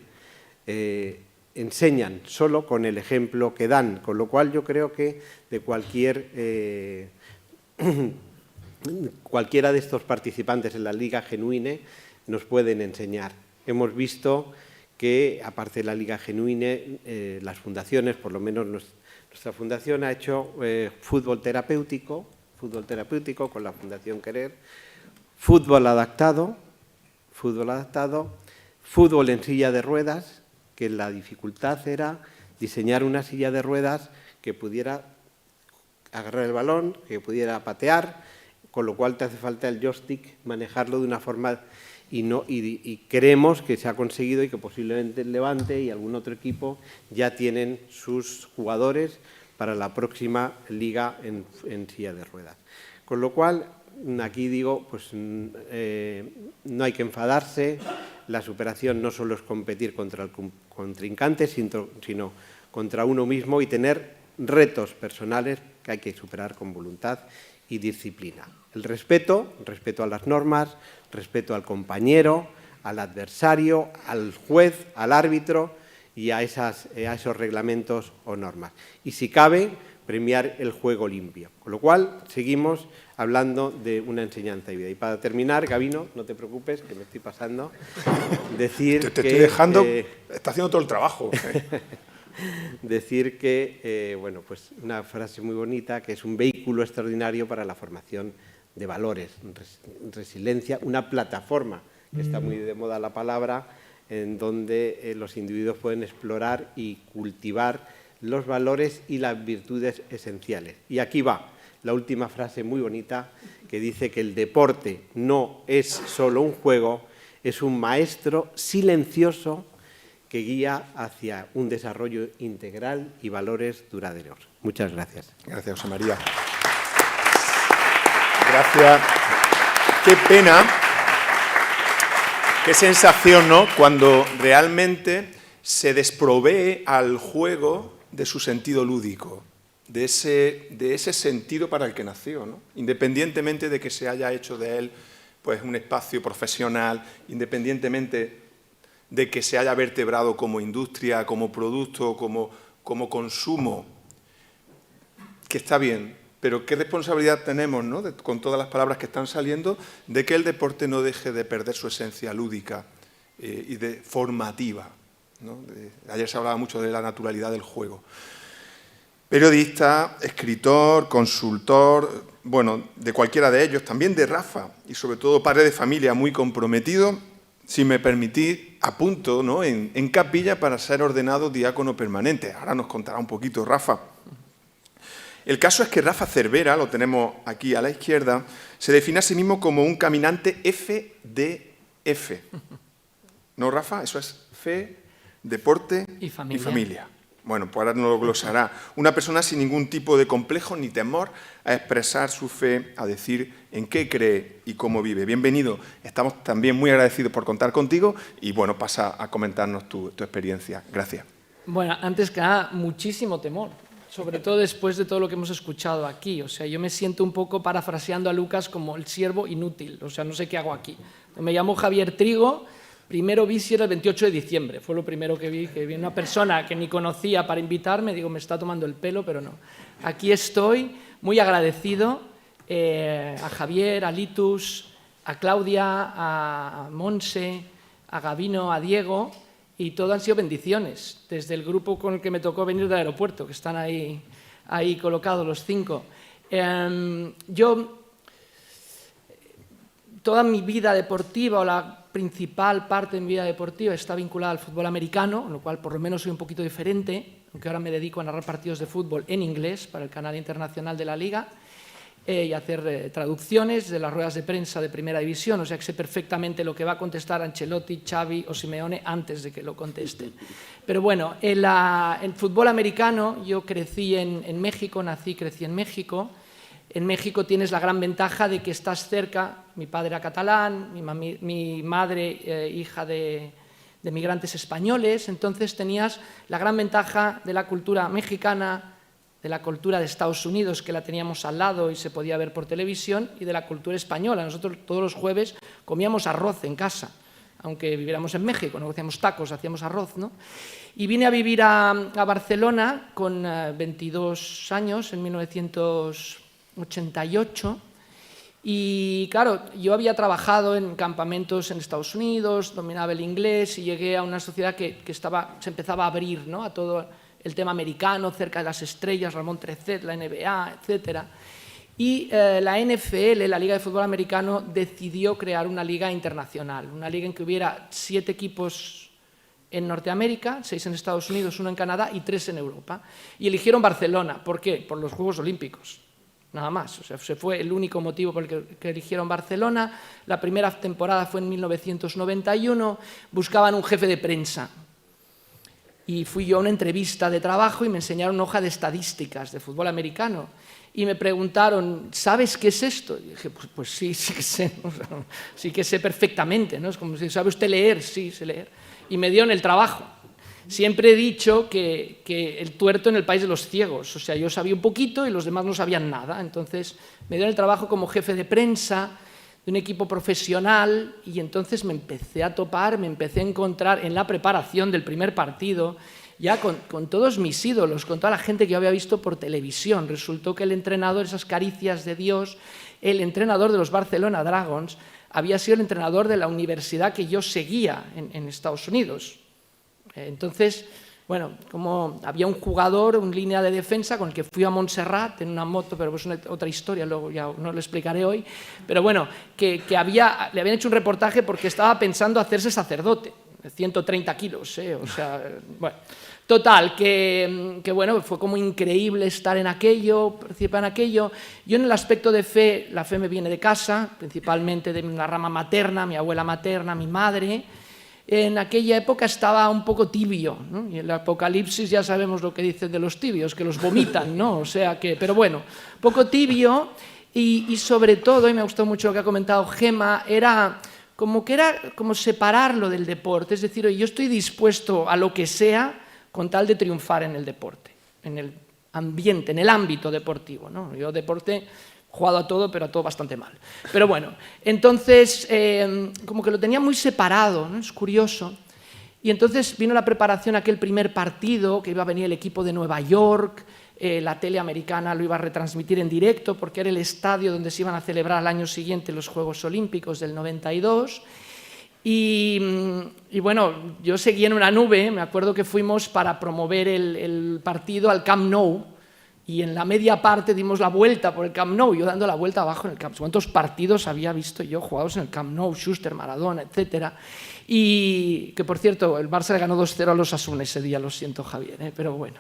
enseñan solo con el ejemplo que dan, con lo cual yo creo que de cualquiera de estos participantes en la Liga Genuine nos pueden enseñar. Hemos visto que, aparte de la Liga Genuine, las fundaciones, por lo menos nuestra fundación, ha hecho fútbol terapéutico con la Fundación Querer, fútbol adaptado, fútbol en silla de ruedas, que la dificultad era diseñar una silla de ruedas que pudiera agarrar el balón, que pudiera patear, con lo cual te hace falta el joystick, manejarlo de una forma y creemos que se ha conseguido y que posiblemente el Levante y algún otro equipo ya tienen sus jugadores para la próxima liga en silla de ruedas. Con lo cual, aquí digo, pues no hay que enfadarse, la superación no solo es competir contra el contrincante, sino contra uno mismo y tener retos personales que hay que superar con voluntad y disciplina. El respeto a las normas, respeto al compañero, al adversario, al juez, al árbitro y a esos reglamentos o normas. Y si cabe, premiar el juego limpio. Con lo cual, seguimos hablando de una enseñanza de vida. Y para terminar, Gabino, no te preocupes, que me estoy pasando, decir te estoy dejando, está haciendo todo el trabajo. Decir que, bueno, pues una frase muy bonita, que es un vehículo extraordinario para la formación de valores, resiliencia, una plataforma, que está muy de moda la palabra, en donde los individuos pueden explorar y cultivar los valores y las virtudes esenciales. Y aquí va la última frase muy bonita, que dice que el deporte no es solo un juego, es un maestro silencioso que guía hacia un desarrollo integral y valores duraderos. Muchas gracias. Gracias, José María. Gracias. Qué pena, qué sensación, ¿no?, cuando realmente se desprovee al juego de su sentido lúdico, de ese sentido para el que nació, ¿no? Independientemente de que se haya hecho de él pues, un espacio profesional, independientemente de que se haya vertebrado como industria, como producto, como consumo, que está bien, pero qué responsabilidad tenemos, ¿no?, con todas las palabras que están saliendo, de que el deporte no deje de perder su esencia lúdica y formativa, ¿no? Ayer se hablaba mucho de la naturalidad del juego. Periodista, escritor, consultor, bueno, de cualquiera de ellos, también de Rafa, y sobre todo padre de familia muy comprometido, si me permitís, a punto, ¿no?, en capilla para ser ordenado diácono permanente. Ahora nos contará un poquito Rafa. El caso es que Rafa Cervera, lo tenemos aquí a la izquierda, se define a sí mismo como un caminante FDF. ¿No, Rafa? Eso es fe, deporte y familia. Bueno, pues ahora nos lo glosará. Una persona sin ningún tipo de complejo ni temor a expresar su fe, a decir en qué cree y cómo vive. Bienvenido. Estamos también muy agradecidos por contar contigo y, bueno, pasa a comentarnos tu experiencia. Gracias. Bueno, antes que nada, muchísimo temor. sobre todo después de todo lo que hemos escuchado aquí. O sea, yo me siento un poco, parafraseando a Lucas, como el siervo inútil. O sea, no sé qué hago aquí. Me llamo Javier Trigo, primero vi si era el 28 de diciembre. Fue lo primero que vi una persona que ni conocía para invitarme. Digo, me está tomando el pelo, pero no. Aquí estoy, muy agradecido a Javier, a Litus, a Claudia, a Monse, a Gabino, a Diego, y todo han sido bendiciones, desde el grupo con el que me tocó venir del aeropuerto, que están ahí colocados los 5. Yo, toda mi vida deportiva, o la principal parte de mi vida deportiva, está vinculada al fútbol americano, lo cual por lo menos soy un poquito diferente, aunque ahora me dedico a narrar partidos de fútbol en inglés para el canal internacional de la Liga, y hacer traducciones de las ruedas de prensa de Primera División, o sea que sé perfectamente lo que va a contestar Ancelotti, Xavi o Simeone antes de que lo contesten. Pero bueno, el fútbol americano, yo crecí en México, nací y crecí en México. En México tienes la gran ventaja de que estás cerca, mi padre era catalán, mi madre hija de migrantes españoles, entonces tenías la gran ventaja de la cultura mexicana, de la cultura de Estados Unidos, que la teníamos al lado y se podía ver por televisión, y de la cultura española. Nosotros todos los jueves comíamos arroz en casa, aunque viviéramos en México, no hacíamos tacos, hacíamos arroz, ¿no? Y vine a vivir a Barcelona con 22 años, en 1988, y claro, yo había trabajado en campamentos en Estados Unidos, dominaba el inglés y llegué a una sociedad que se empezaba a abrir, ¿no?, a todo el tema americano, cerca de las estrellas, Ramón Trecet, la NBA, etc. Y la NFL, la Liga de Fútbol Americano, decidió crear una liga internacional, una liga en que hubiera 7 equipos en Norteamérica, 6 en Estados Unidos, 1 en Canadá y 3 en Europa. Y eligieron Barcelona. ¿Por qué? Por los Juegos Olímpicos, nada más. O sea, ese fue el único motivo por el que eligieron Barcelona. La primera temporada fue en 1991, buscaban un jefe de prensa. Y fui yo a una entrevista de trabajo y me enseñaron una hoja de estadísticas de fútbol americano. Y me preguntaron, ¿sabes qué es esto? Y dije, pues sí, sí que sé, o sea, sí que sé perfectamente, ¿no? Es como si, ¿sabe usted leer? Sí, sé leer. Y me dieron el trabajo. Siempre he dicho que el tuerto en el país de los ciegos. O sea, yo sabía un poquito y los demás no sabían nada. Entonces me dieron el trabajo como jefe de prensa de un equipo profesional, y entonces me empecé a topar, me empecé a encontrar en la preparación del primer partido ya con todos mis ídolos, con toda la gente que yo había visto por televisión. Resultó que el entrenador, esas caricias de Dios, el entrenador de los Barcelona Dragons, había sido el entrenador de la universidad que yo seguía en Estados Unidos. Entonces, bueno, como había un jugador, un línea de defensa con el que fui a Montserrat en una moto, pero es otra historia, luego ya no lo explicaré hoy, pero bueno, que le habían hecho un reportaje porque estaba pensando hacerse sacerdote, 130 kilos, o sea, bueno, total, que bueno, fue como increíble estar en aquello, participar en aquello. Yo en el aspecto de fe, la fe me viene de casa, principalmente de una rama materna, mi abuela materna, mi madre. En aquella época estaba un poco tibio, ¿no? Y en el Apocalipsis ya sabemos lo que dicen de los tibios, que los vomitan, ¿no? O sea que, pero bueno, poco tibio y sobre todo, y me ha gustado mucho lo que ha comentado Gemma, era como separarlo del deporte, es decir, yo estoy dispuesto a lo que sea con tal de triunfar en el deporte, en el ambiente, en el ámbito deportivo, ¿no? Yo deporte jugado a todo, pero a todo bastante mal. Pero bueno, entonces, como que lo tenía muy separado, ¿no? Es curioso. Y entonces vino la preparación a aquel primer partido, que iba a venir el equipo de Nueva York, la tele americana lo iba a retransmitir en directo, porque era el estadio donde se iban a celebrar al año siguiente los Juegos Olímpicos del 92. Y bueno, yo seguí en una nube, me acuerdo que fuimos para promover el partido al Camp Nou, y en la media parte dimos la vuelta por el Camp Nou, yo dando la vuelta abajo en el Camp Nou. ¿Cuántos partidos había visto yo jugados en el Camp Nou? Schuster, Maradona, etcétera. Y que, por cierto, el Barça le ganó 2-0 a los Osasuna ese día, lo siento, Javier, pero bueno.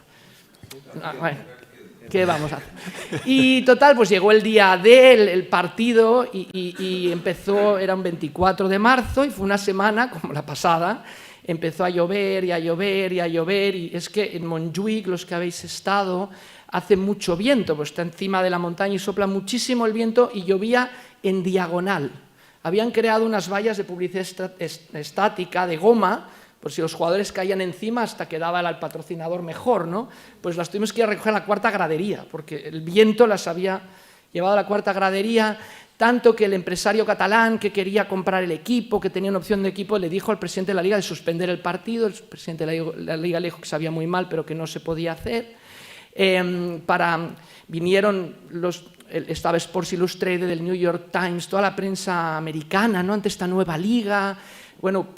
Bueno, ¿qué vamos a hacer? Y total, pues llegó el día del partido y empezó, era un 24 de marzo y fue una semana, como la pasada, empezó a llover y a llover y a llover, y es que en Montjuïc, los que habéis estado, hace mucho viento, pues está encima de la montaña y sopla muchísimo el viento y llovía en diagonal. Habían creado unas vallas de publicidad estática, de goma, por si los jugadores caían encima hasta que daba al patrocinador mejor, ¿no? Pues las tuvimos que ir a recoger a la cuarta gradería, porque el viento las había llevado a la cuarta gradería, tanto que el empresario catalán que quería comprar el equipo, que tenía una opción de equipo, le dijo al presidente de la Liga de suspender el partido. El presidente de la Liga le dijo que sabía muy mal, pero que no se podía hacer. Vinieron estaba Sports Illustrated, el New York Times, toda la prensa americana, ¿no?, ante esta nueva liga. Bueno,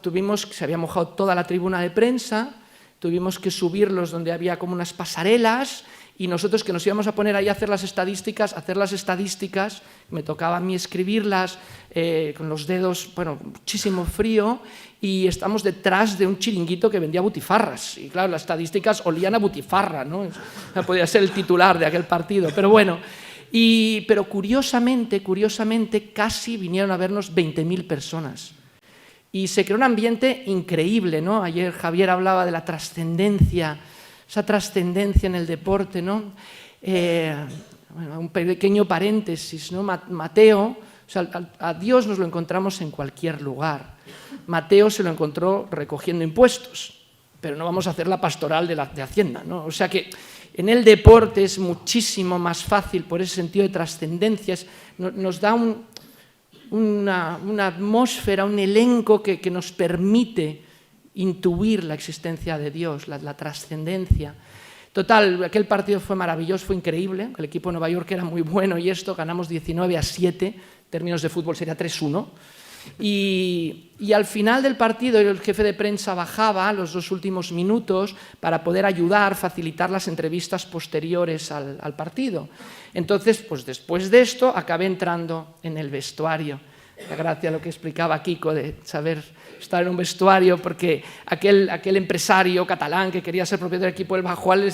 se había mojado toda la tribuna de prensa, tuvimos que subirlos donde había como unas pasarelas, y nosotros que nos íbamos a poner ahí a hacer las estadísticas, me tocaba a mí escribirlas con los dedos, bueno, muchísimo frío, y estamos detrás de un chiringuito que vendía butifarras. Y claro, las estadísticas olían a butifarra, ¿no? Podía ser el titular de aquel partido, pero bueno. Pero curiosamente, casi vinieron a vernos 20.000 personas. Y se creó un ambiente increíble, ¿no? Ayer Javier hablaba de la trascendencia, esa trascendencia en el deporte, ¿no? Bueno, un pequeño paréntesis, ¿no? Mateo, o sea, a Dios nos lo encontramos en cualquier lugar. Mateo se lo encontró recogiendo impuestos, pero no vamos a hacer la pastoral de Hacienda, ¿no? O sea que en el deporte es muchísimo más fácil, por ese sentido de trascendencia, nos da una atmósfera, un elenco que nos permite intuir la existencia de Dios, la trascendencia. Total, aquel partido fue maravilloso, fue increíble. El equipo de Nueva York era muy bueno y ganamos 19-7, en términos de fútbol sería 3-1. Y al final del partido el jefe de prensa bajaba los 2 últimos minutos para poder ayudar, facilitar las entrevistas posteriores al partido. Entonces, pues después de esto acabé entrando en el vestuario. La gracia lo que explicaba Kiko de saber estar en un vestuario, porque aquel empresario catalán que quería ser propietario del equipo, él bajó al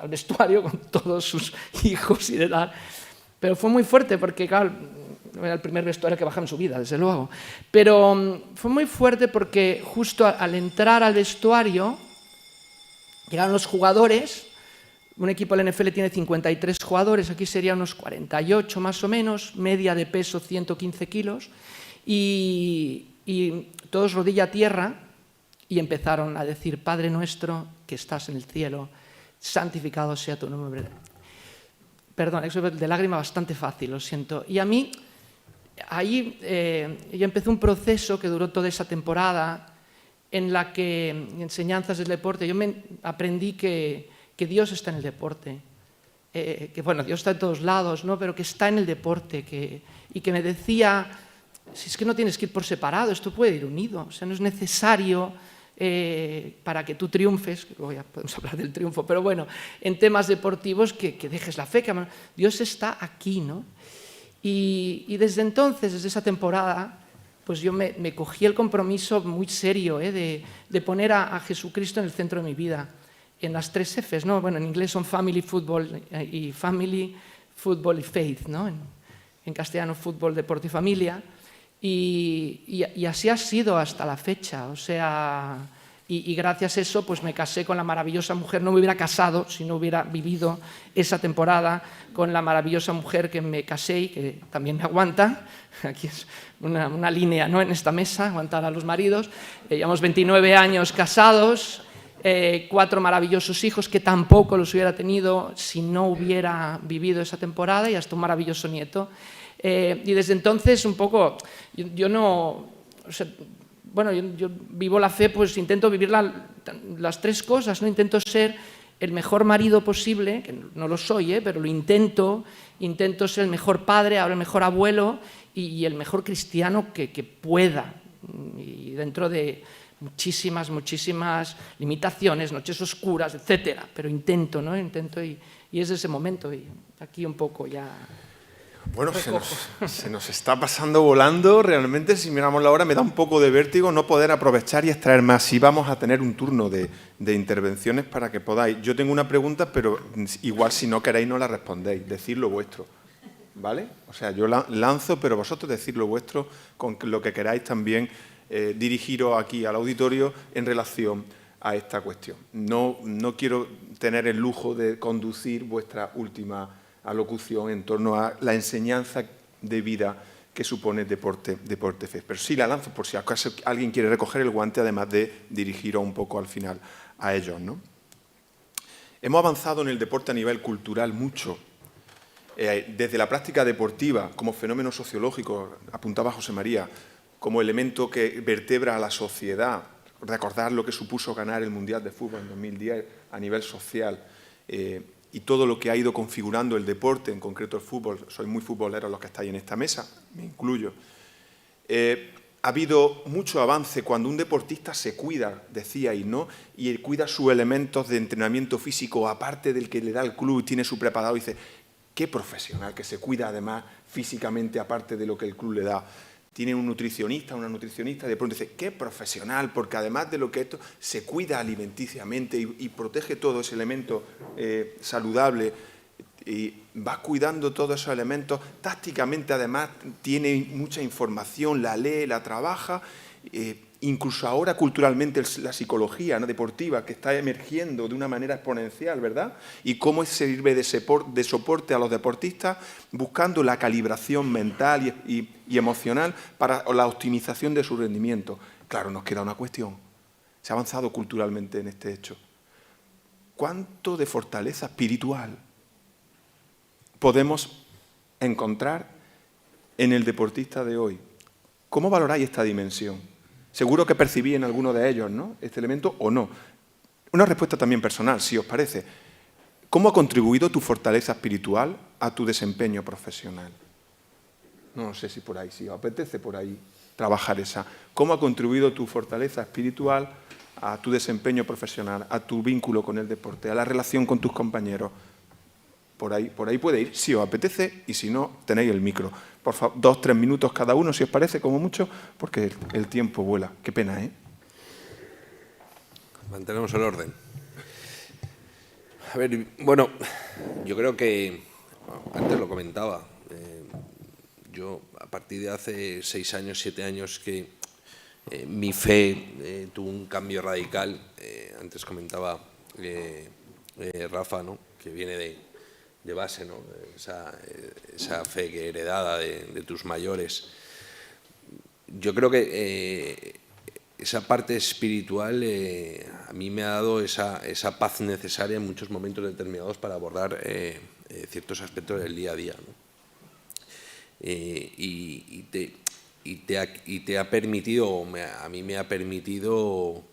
vestuario con todos sus hijos y de tal. Pero fue muy fuerte porque, claro, no era el primer vestuario que bajaba en su vida, desde luego. Pero fue muy fuerte porque justo al entrar al vestuario llegaron los jugadores. Un equipo de la NFL tiene 53 jugadores, aquí serían unos 48 más o menos, media de peso 115 kilos, y todos rodilla a tierra, y empezaron a decir: Padre nuestro que estás en el cielo, santificado sea tu nombre. Perdón, eso es de lágrima bastante fácil, lo siento. Y a mí, ahí yo empecé un proceso que duró toda esa temporada, en la que, enseñanzas del deporte, yo aprendí que Dios está en el deporte, que bueno, Dios está en todos lados, ¿no?, pero que está en el deporte, y que me decía: si es que no tienes que ir por separado, esto puede ir unido, o sea, no es necesario para que tú triunfes, que luego ya podemos hablar del triunfo, pero bueno, en temas deportivos que dejes la fe, que Dios está aquí, ¿no? Y desde entonces, desde esa temporada, pues yo me cogí el compromiso muy serio de poner a Jesucristo en el centro de mi vida, en las 3 Fs, ¿no? Bueno, en inglés son family, fútbol y faith, ¿no? En castellano, fútbol, deporte y familia. Y así ha sido hasta la fecha, o sea, y gracias a eso pues me casé con la maravillosa mujer. No me hubiera casado si no hubiera vivido esa temporada con la maravillosa mujer que me casé y que también me aguanta. Aquí es una línea, ¿no?, en esta mesa, aguantar a los maridos. Llevamos 29 años casados, 4 maravillosos hijos que tampoco los hubiera tenido si no hubiera vivido esa temporada, y hasta un maravilloso nieto. Y desde entonces un poco, yo no, o sea, bueno, yo vivo la fe, pues intento vivir las 3 cosas, ¿no? Intento ser el mejor marido posible, que no lo soy, pero lo intento ser el mejor padre, ahora el mejor abuelo y el mejor cristiano que pueda, y dentro de muchísimas limitaciones, noches oscuras, etcétera, pero intento, ¿no? Y es ese momento, y aquí un poco ya... Bueno, se nos está pasando volando. Realmente, si miramos la hora, me da un poco de vértigo no poder aprovechar y extraer más. Sí, vamos a tener un turno de intervenciones para que podáis. Yo tengo una pregunta, pero igual si no queréis no la respondéis. Decid lo vuestro, ¿vale? O sea, yo la lanzo, pero vosotros decid lo vuestro con lo que queráis también, dirigiros aquí al auditorio en relación a esta cuestión. No quiero tener el lujo de conducir vuestra última alocución en torno a la enseñanza de vida que supone Deporte FES. Pero sí la lanzo por si acaso alguien quiere recoger el guante, además de dirigiros un poco al final a ellos, ¿no? Hemos avanzado en el deporte a nivel cultural mucho, desde la práctica deportiva como fenómeno sociológico, apuntaba José María, como elemento que vertebra a la sociedad. Recordar lo que supuso ganar el Mundial de Fútbol en 2010 a nivel social, y todo lo que ha ido configurando el deporte, en concreto el fútbol. Sois muy futboleros los que estáis en esta mesa, me incluyo. Ha habido mucho avance cuando un deportista se cuida, decíais, ¿no? Y cuida sus elementos de entrenamiento físico, aparte del que le da el club y tiene su preparado, y dice, qué profesional, que se cuida además físicamente, aparte de lo que el club le da. Tiene un nutricionista, una nutricionista, y de pronto dice, qué profesional, porque además de lo que esto se cuida alimenticiamente y protege todo ese elemento saludable, y va cuidando todos esos elementos. Tácticamente, además, tiene mucha información, la lee, la trabaja. Incluso ahora, culturalmente, la psicología, ¿no?, deportiva, que está emergiendo de una manera exponencial, ¿verdad? Y cómo sirve de soporte a los deportistas, buscando la calibración mental y emocional para la optimización de su rendimiento. Claro, nos queda una cuestión. Se ha avanzado culturalmente en este hecho. ¿Cuánto de fortaleza espiritual podemos encontrar en el deportista de hoy? ¿Cómo valoráis esta dimensión? Seguro que percibí en alguno de ellos, ¿no?, este elemento, o no. Una respuesta también personal, si os parece. ¿Cómo ha contribuido tu fortaleza espiritual a tu desempeño profesional? No sé si por ahí, si os apetece por ahí trabajar esa. ¿Cómo ha contribuido tu fortaleza espiritual a tu desempeño profesional, a tu vínculo con el deporte, a la relación con tus compañeros? Por ahí puede ir, si os apetece, y si no, tenéis el micro. Por favor, 2 o 3 minutos cada uno, si os parece, como mucho, porque el tiempo vuela. Qué pena, ¿eh? Mantenemos el orden. A ver, bueno, yo creo que, antes lo comentaba, yo a partir de hace 6 años, 7 años que mi fe tuvo un cambio radical. Antes comentaba Rafa, ¿no?, que viene de base, ¿no?, esa fe que heredada de tus mayores. Yo creo que esa parte espiritual a mí me ha dado esa paz necesaria en muchos momentos determinados para abordar ciertos aspectos del día a día, ¿no? Y te ha permitido, a mí me ha permitido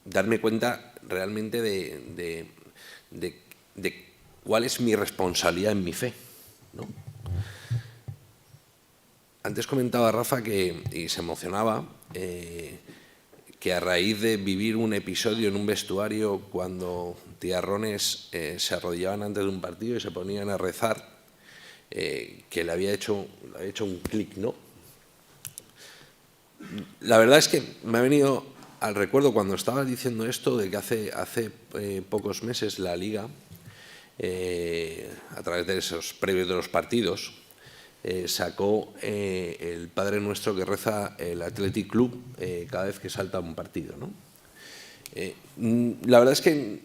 darme cuenta realmente de cuál es mi responsabilidad en mi fe, ¿no? Antes comentaba Rafa y se emocionaba, que a raíz de vivir un episodio en un vestuario cuando tiarrones se arrodillaban antes de un partido y se ponían a rezar, que le había hecho un clic, ¿no? La verdad es que me ha venido al recuerdo, cuando estaba diciendo esto, de que hace pocos meses la Liga, a través de esos previos de los partidos, sacó el Padre Nuestro que reza el Athletic Club cada vez que salta un partido, ¿no? La verdad es que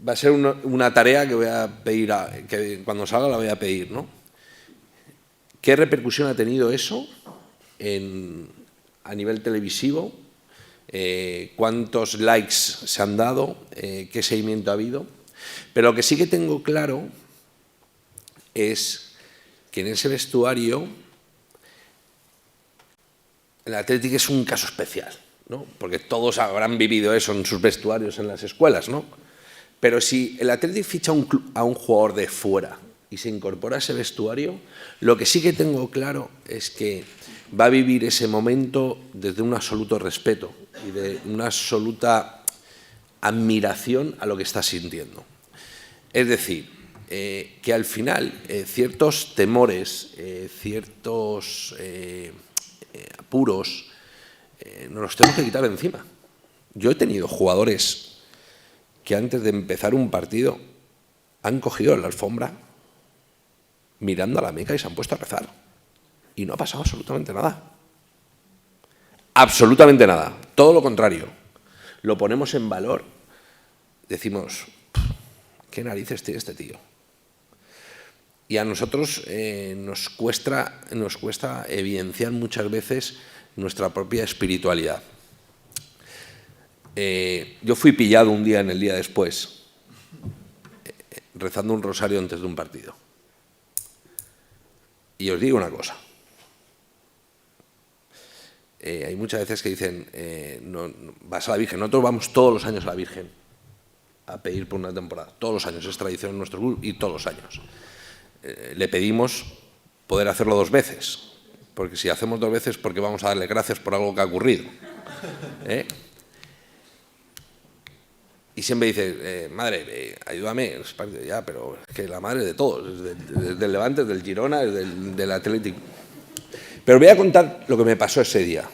va a ser una tarea que voy a pedir, que cuando salga la voy a pedir, ¿no? ¿Qué repercusión ha tenido eso a nivel televisivo? ¿Cuántos likes se han dado? ¿Qué seguimiento ha habido? Pero lo que sí que tengo claro es que en ese vestuario el Athletic es un caso especial, ¿no? Porque todos habrán vivido eso en sus vestuarios en las escuelas, ¿no? Pero si el Athletic ficha a un jugador de fuera y se incorpora a ese vestuario, lo que sí que tengo claro es que va a vivir ese momento desde un absoluto respeto y de una absoluta admiración a lo que está sintiendo. Es decir, que al final ciertos temores, ciertos apuros, nos los tenemos que quitar de encima. Yo he tenido jugadores que antes de empezar un partido han cogido la alfombra mirando a la Meca y se han puesto a rezar. Y no ha pasado absolutamente nada. Absolutamente nada. Todo lo contrario. Lo ponemos en valor. Decimos, ¿qué narices tiene este tío? Y a nosotros nos cuesta evidenciar muchas veces nuestra propia espiritualidad. Yo fui pillado un día en el día después, rezando un rosario antes de un partido. Y os digo una cosa. Hay muchas veces que dicen, no, vas a la Virgen. Nosotros vamos todos los años a la Virgen a pedir por una temporada. Todos los años, es tradición en nuestro club y todos los años. Le pedimos poder hacerlo 2 veces, porque si hacemos 2 veces, ¿por qué vamos a darle gracias por algo que ha ocurrido? Y siempre dice, madre, ayúdame, ya, pero es que la madre es de todos, es del Levante, es del Girona, es del Atlético. Pero voy a contar lo que me pasó ese día.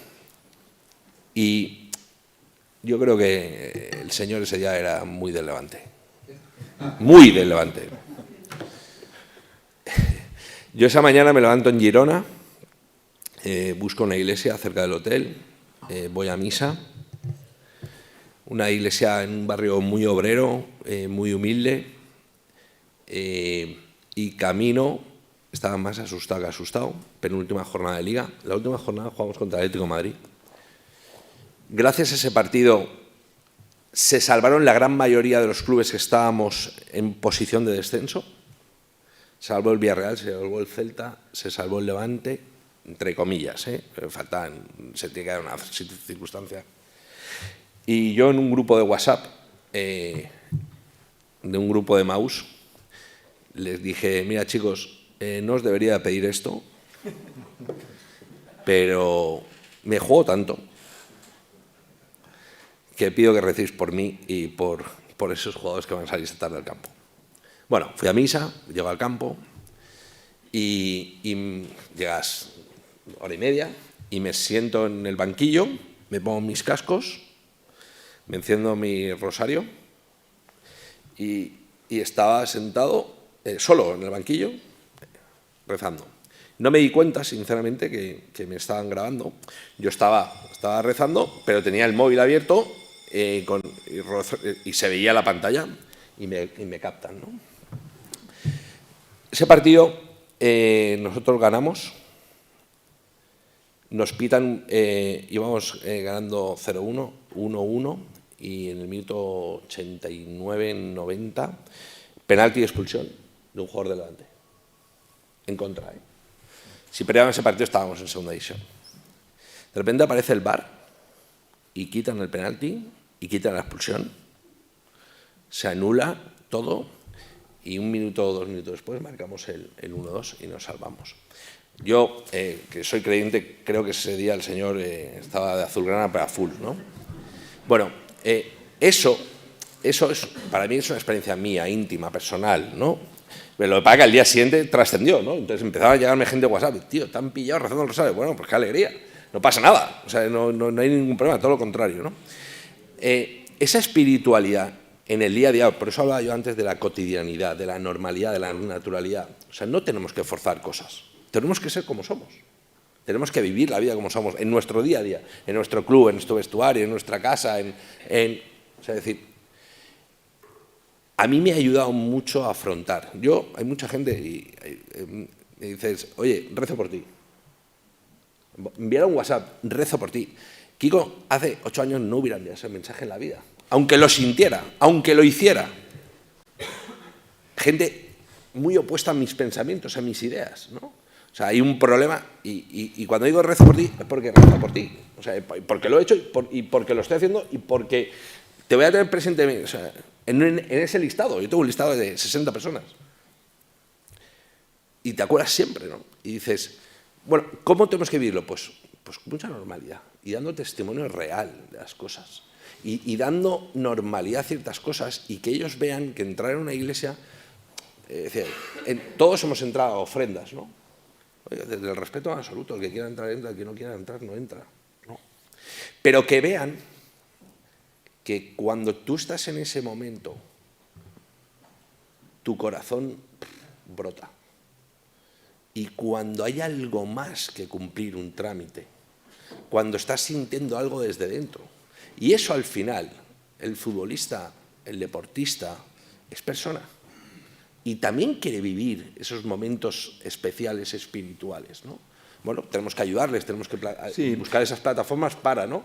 Y yo creo que el señor ese día era muy del Levante. Muy del Levante. Yo esa mañana me levanto en Girona, busco una iglesia cerca del hotel, voy a misa. Una iglesia en un barrio muy obrero, muy humilde, y camino, estaba más asustado que asustado, penúltima jornada de Liga. La última jornada jugamos contra el Atlético de Madrid. Gracias a ese partido se salvaron la gran mayoría de los clubes que estábamos en posición de descenso. Se salvó el Villarreal, se salvó el Celta, se salvó el Levante, entre comillas, se tiene que dar una circunstancia. Y yo en un grupo de WhatsApp, de un grupo de Maús, les dije, mira chicos, no os debería pedir esto, pero me juego tanto que pido que recéis por mí y por esos jugadores que van a salir esta tarde al campo. Bueno, fui a misa, llego al campo y llegas 1h30 y me siento en el banquillo, me pongo mis cascos, me enciendo mi rosario y estaba sentado solo en el banquillo rezando. No me di cuenta, sinceramente, que me estaban grabando. Yo estaba rezando, pero tenía el móvil abierto y se veía la pantalla y me captan, ¿no? Ese partido nosotros ganamos, nos pitan, íbamos ganando 0-1, 1-1 y en el minuto 89-90, penalti y expulsión de un jugador de Levante, en contra. Si perdíamos ese partido estábamos en segunda división. De repente aparece el VAR y quitan el penalti y quitan la expulsión. Se anula todo y 1 minuto o 2 minutos después marcamos el 1-2 y nos salvamos. Yo, que soy creyente, creo que ese día el señor estaba de azulgrana para full, ¿no? Bueno, eso es, para mí es una experiencia mía, íntima, personal, ¿no? Pero lo que pasa es que al día siguiente trascendió, ¿no? Entonces empezaba a llegarme gente de WhatsApp, tío, ¿te han pillado rezando el rosario? Bueno, pues qué alegría, no pasa nada, o sea, no hay ningún problema, todo lo contrario, ¿no? Esa espiritualidad en el día a día, por eso hablaba yo antes de la cotidianidad, de la normalidad, de la naturalidad, o sea, no tenemos que forzar cosas, tenemos que ser como somos, tenemos que vivir la vida como somos, en nuestro día a día, en nuestro club, en nuestro vestuario, en nuestra casa, o sea, es decir, a mí me ha ayudado mucho a afrontar. Hay mucha gente y me dices, oye, rezo por ti. Enviar un WhatsApp, rezo por ti. Kiko, hace 8 años no hubiera enviado ese mensaje en la vida. Aunque lo sintiera, aunque lo hiciera. Gente muy opuesta a mis pensamientos, a mis ideas, ¿no? O sea, hay un problema y cuando digo rezo por ti, es porque rezo por ti. O sea, porque lo he hecho y porque lo estoy haciendo y porque te voy a tener presente, o sea, en ese listado. Yo tengo un listado de 60 personas. Y te acuerdas siempre, ¿no? Y dices, bueno, ¿cómo tenemos que vivirlo? Pues con mucha normalidad y dando testimonio real de las cosas. Y dando normalidad a ciertas cosas y que ellos vean que entrar en una iglesia, todos hemos entrado a ofrendas, ¿no? Oye, desde el respeto absoluto, el que quiera entrar entra, el que no quiera entrar no entra, ¿no? Pero que vean que cuando tú estás en ese momento, tu corazón brota. Y cuando hay algo más que cumplir un trámite, cuando estás sintiendo algo desde dentro, y eso al final, el futbolista, el deportista, es persona. y también quiere vivir esos momentos especiales espirituales, ¿no? Bueno, tenemos que ayudarles, tenemos que buscar esas plataformas para, ¿no?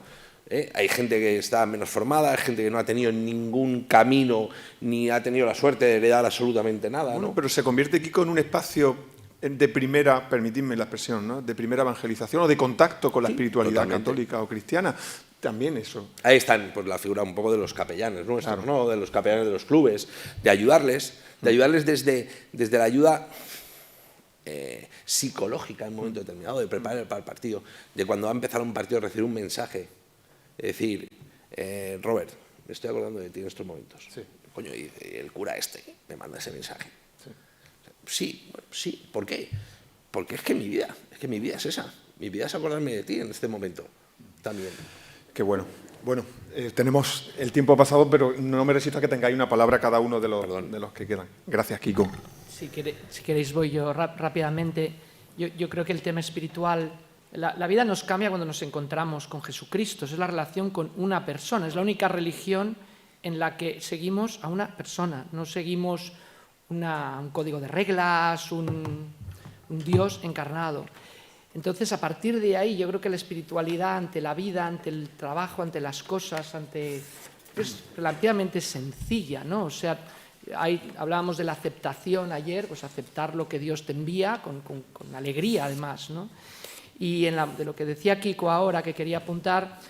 Hay gente que está menos formada, hay gente que no ha tenido ningún camino ni ha tenido la suerte de heredar absolutamente nada, ¿no? Bueno, pero se convierte, Kiko, en un espacio de primera, permitidme la expresión, ¿no? De primera evangelización o de contacto con la espiritualidad católica o cristiana. También eso. Ahí están, pues, la figura un poco de los capellanes nuestros, ¿no? De los capellanes de los clubes, de ayudarles desde la ayuda psicológica en un momento determinado, de preparar para el partido, de cuando va a empezar un partido recibir un mensaje, es decir, Robert, me estoy acordando de ti en estos momentos. Sí. Coño, y el cura me manda ese mensaje. Sí, sí, ¿por qué? Porque es que mi vida es esa. Mi vida es acordarme de ti en este momento también. Qué bueno. Bueno, tenemos el tiempo pasado, pero no me resisto a que tengáis una palabra cada uno de los que quedan. Gracias, Kiko. Si queréis voy yo rápidamente. Yo creo que el tema espiritual, la vida nos cambia cuando nos encontramos con Jesucristo. Es la relación con una persona. Es la única religión en la que seguimos a una persona. No seguimos un código de reglas, un Dios encarnado. Entonces, a partir de ahí, yo creo que la espiritualidad ante la vida, ante el trabajo, ante las cosas, es relativamente sencilla, ¿no? O sea, hablábamos de la aceptación ayer, pues aceptar lo que Dios te envía con alegría, además, ¿no? Y de lo que decía Kiko ahora, que quería apuntar,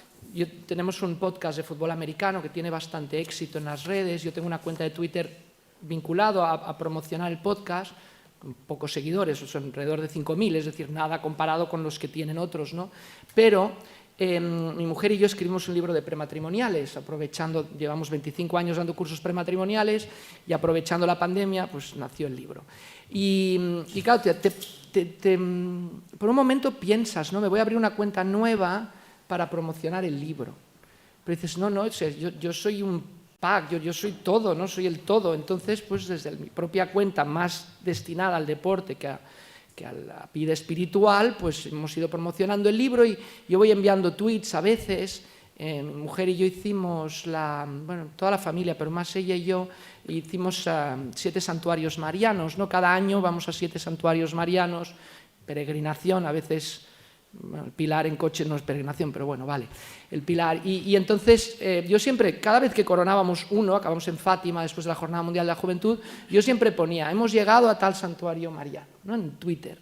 tenemos un podcast de fútbol americano que tiene bastante éxito en las redes. Yo tengo una cuenta de Twitter vinculado a promocionar el podcast, con pocos seguidores, son alrededor de 5.000, es decir, nada comparado con los que tienen otros, ¿no? Pero mi mujer y yo escribimos un libro de prematrimoniales, llevamos 25 años dando cursos prematrimoniales y aprovechando la pandemia, pues nació el libro. Y claro, por un momento piensas, ¿no? Me voy a abrir una cuenta nueva para promocionar el libro. Pero dices, no, yo soy un pack, yo soy todo, no soy el todo. Entonces, pues desde mi propia cuenta más destinada al deporte que a la vida espiritual, pues hemos ido promocionando el libro y yo voy enviando tweets a veces. Mi mujer y yo hicimos, toda la familia, pero más ella y yo, hicimos 7 santuarios marianos, ¿no? Cada año vamos a 7 santuarios marianos, peregrinación, a veces. Bueno, el Pilar en coche no es peregrinación, pero bueno, vale, el Pilar. Y entonces yo siempre, cada vez que coronábamos uno, acabamos en Fátima después de la Jornada Mundial de la Juventud, yo siempre ponía, hemos llegado a tal santuario mariano, ¿no? En Twitter.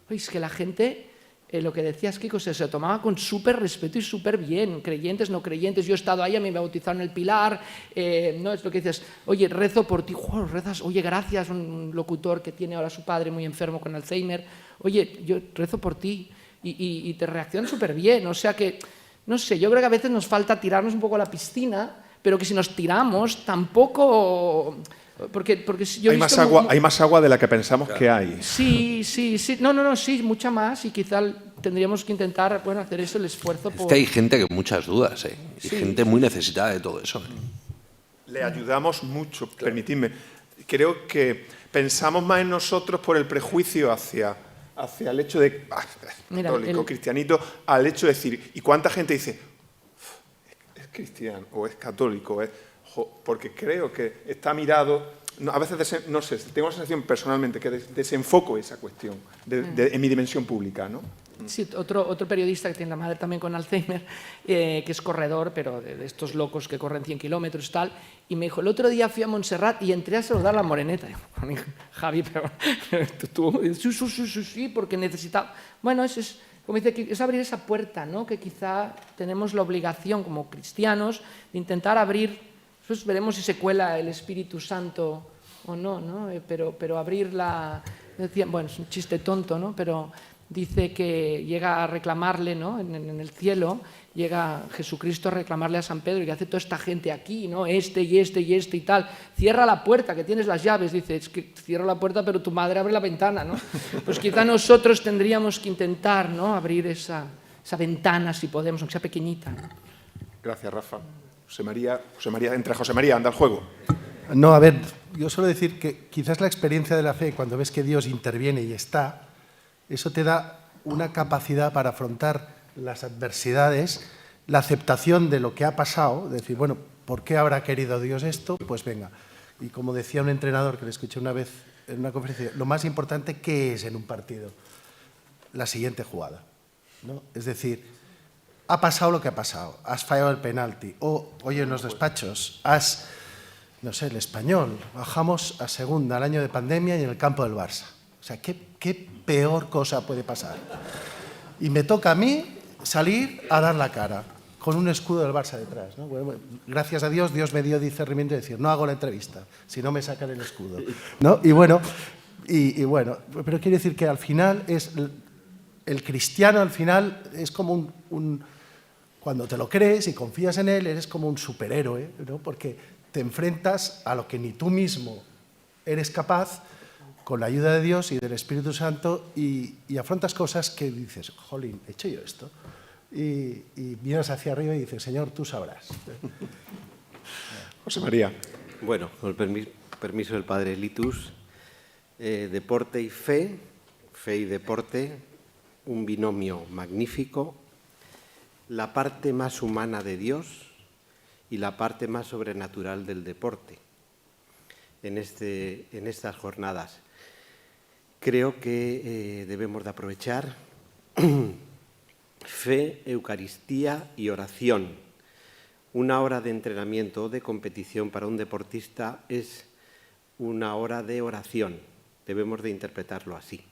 Oye, es que la gente, lo que decías, Kiko, se tomaba con súper respeto y súper bien, creyentes, no creyentes. Yo he estado ahí, a mí me bautizaron en el Pilar, no es lo que dices, oye, rezo por ti, rezas, oye, gracias, un locutor que tiene ahora a su padre muy enfermo con Alzheimer, oye, yo rezo por ti. Y te reaccionan súper bien, o sea que, no sé, yo creo que a veces nos falta tirarnos un poco a la piscina, pero que si nos tiramos tampoco... Porque yo hay más agua de la que pensamos que hay. Sí, no, sí, mucha más, y quizá tendríamos que intentar, hacer eso, el esfuerzo por... Es que hay gente que muchas dudas, y gente muy necesitada de todo eso. Le ayudamos mucho, permitidme. Creo que pensamos más en nosotros por el prejuicio hacia el hecho de católico, cristianito, al hecho de decir, ¿y cuánta gente dice es cristiano o es católico? Porque creo que está mirado, a veces, no sé, tengo la sensación personalmente que desenfoco esa cuestión en mi dimensión pública, ¿no? Sí, otro periodista que tiene la madre también con Alzheimer, que es corredor, pero de estos locos que corren 100 kilómetros y tal, y me dijo, el otro día fui a Montserrat y entré a saludar a la moreneta. Y yo, Javi, pero tú, sí, porque necesitaba... Bueno, como dice, es abrir esa puerta, ¿no? Que quizá tenemos la obligación como cristianos de intentar abrir, pues veremos si se cuela el Espíritu Santo o no, ¿no? Pero abrir bueno, es un chiste tonto, ¿no? Pero dice que llega a reclamarle, ¿no? En el cielo, llega Jesucristo a reclamarle a San Pedro, y que hace toda esta gente aquí, ¿no? Este y tal. Cierra la puerta, que tienes las llaves. Dice, es que cierra la puerta, pero tu madre abre la ventana, ¿no? Pues quizá nosotros tendríamos que intentar, ¿no? Abrir esa ventana, si podemos, aunque sea pequeñita, ¿no? Gracias, Rafa. José María, entra José María, anda al juego. No, a ver, yo suelo decir que quizás la experiencia de la fe, cuando ves que Dios interviene y está, eso te da una capacidad para afrontar las adversidades, la aceptación de lo que ha pasado, decir, bueno, ¿por qué habrá querido Dios esto? Pues venga. Y como decía un entrenador que le escuché una vez en una conferencia, lo más importante, ¿qué es en un partido? La siguiente jugada, ¿no? Es decir, ha pasado lo que ha pasado, has fallado el penalti, o, oye, en los despachos, no sé, el Español, bajamos a segunda al año de pandemia y en el campo del Barça. O sea, ¿qué peor cosa puede pasar? Y me toca a mí salir a dar la cara, con un escudo del Barça detrás, ¿no? Bueno, gracias a Dios, Dios me dio discernimiento de decir, no hago la entrevista, si no me sacan el escudo, ¿no? Y bueno, pero quiero decir que al final el cristiano al final es como cuando te lo crees y confías en él, eres como un superhéroe, ¿no? Porque te enfrentas a lo que ni tú mismo eres capaz, con la ayuda de Dios y del Espíritu Santo, y afrontas cosas que dices, jolín, ¿he hecho yo esto? Y miras hacia arriba y dices, Señor, tú sabrás. José María. Bueno, con el permiso del padre Litus, deporte y fe y deporte, un binomio magnífico, la parte más humana de Dios y la parte más sobrenatural del deporte en estas jornadas. Creo que debemos de aprovechar fe, Eucaristía y oración. Una hora de entrenamiento o de competición para un deportista es una hora de oración. Debemos de interpretarlo así.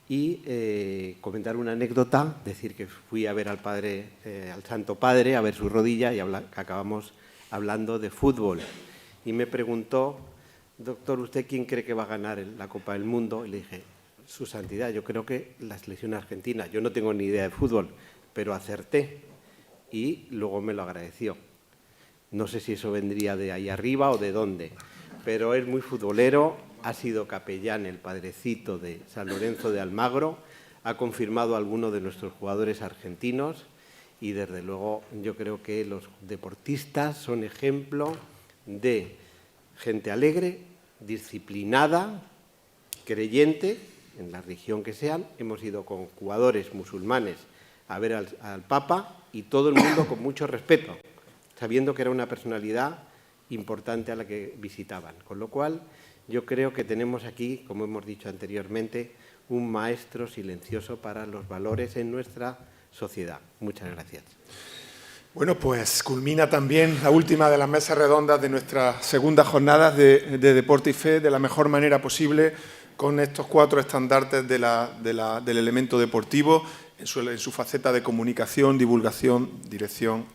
Y comentar una anécdota, decir que fui a ver al Santo Padre, a ver su rodilla, y acabamos hablando de fútbol. Y me preguntó, doctor, ¿usted quién cree que va a ganar la Copa del Mundo? Y le dije, Su Santidad, yo creo que la selección argentina. Yo no tengo ni idea de fútbol, pero acerté. Y luego me lo agradeció. No sé si eso vendría de ahí arriba o de dónde, pero es muy futbolero, ha sido capellán el padrecito de San Lorenzo de Almagro, ha confirmado a algunos de nuestros jugadores argentinos y desde luego yo creo que los deportistas son ejemplo de gente alegre, disciplinada, creyente, en la religión que sean. Hemos ido con jugadores musulmanes a ver al Papa y todo el mundo con mucho respeto, sabiendo que era una personalidad importante a la que visitaban. Con lo cual, yo creo que tenemos aquí, como hemos dicho anteriormente, un maestro silencioso para los valores en nuestra sociedad. Muchas gracias. Bueno, pues culmina también la última de las mesas redondas de nuestras segundas jornadas de Deporte y Fe de la mejor manera posible, con estos 4 estandartes del elemento deportivo en su faceta de comunicación, divulgación, dirección,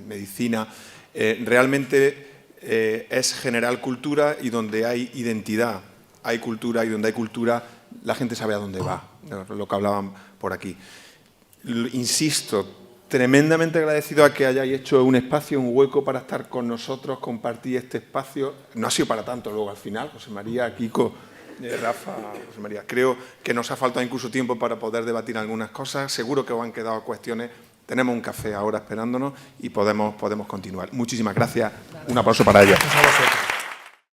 medicina. Realmente es generar cultura, y donde hay identidad hay cultura, y donde hay cultura la gente sabe a dónde va, lo que hablaban por aquí. Insisto, tremendamente agradecido a que hayáis hecho un espacio, un hueco para estar con nosotros, compartir este espacio. No ha sido para tanto luego al final, José María, Kiko, Rafa, José María. Creo que nos ha faltado incluso tiempo para poder debatir algunas cosas. Seguro que os han quedado cuestiones. Tenemos un café ahora esperándonos y podemos continuar. Muchísimas gracias. Un aplauso para ellos. Gracias a vosotros.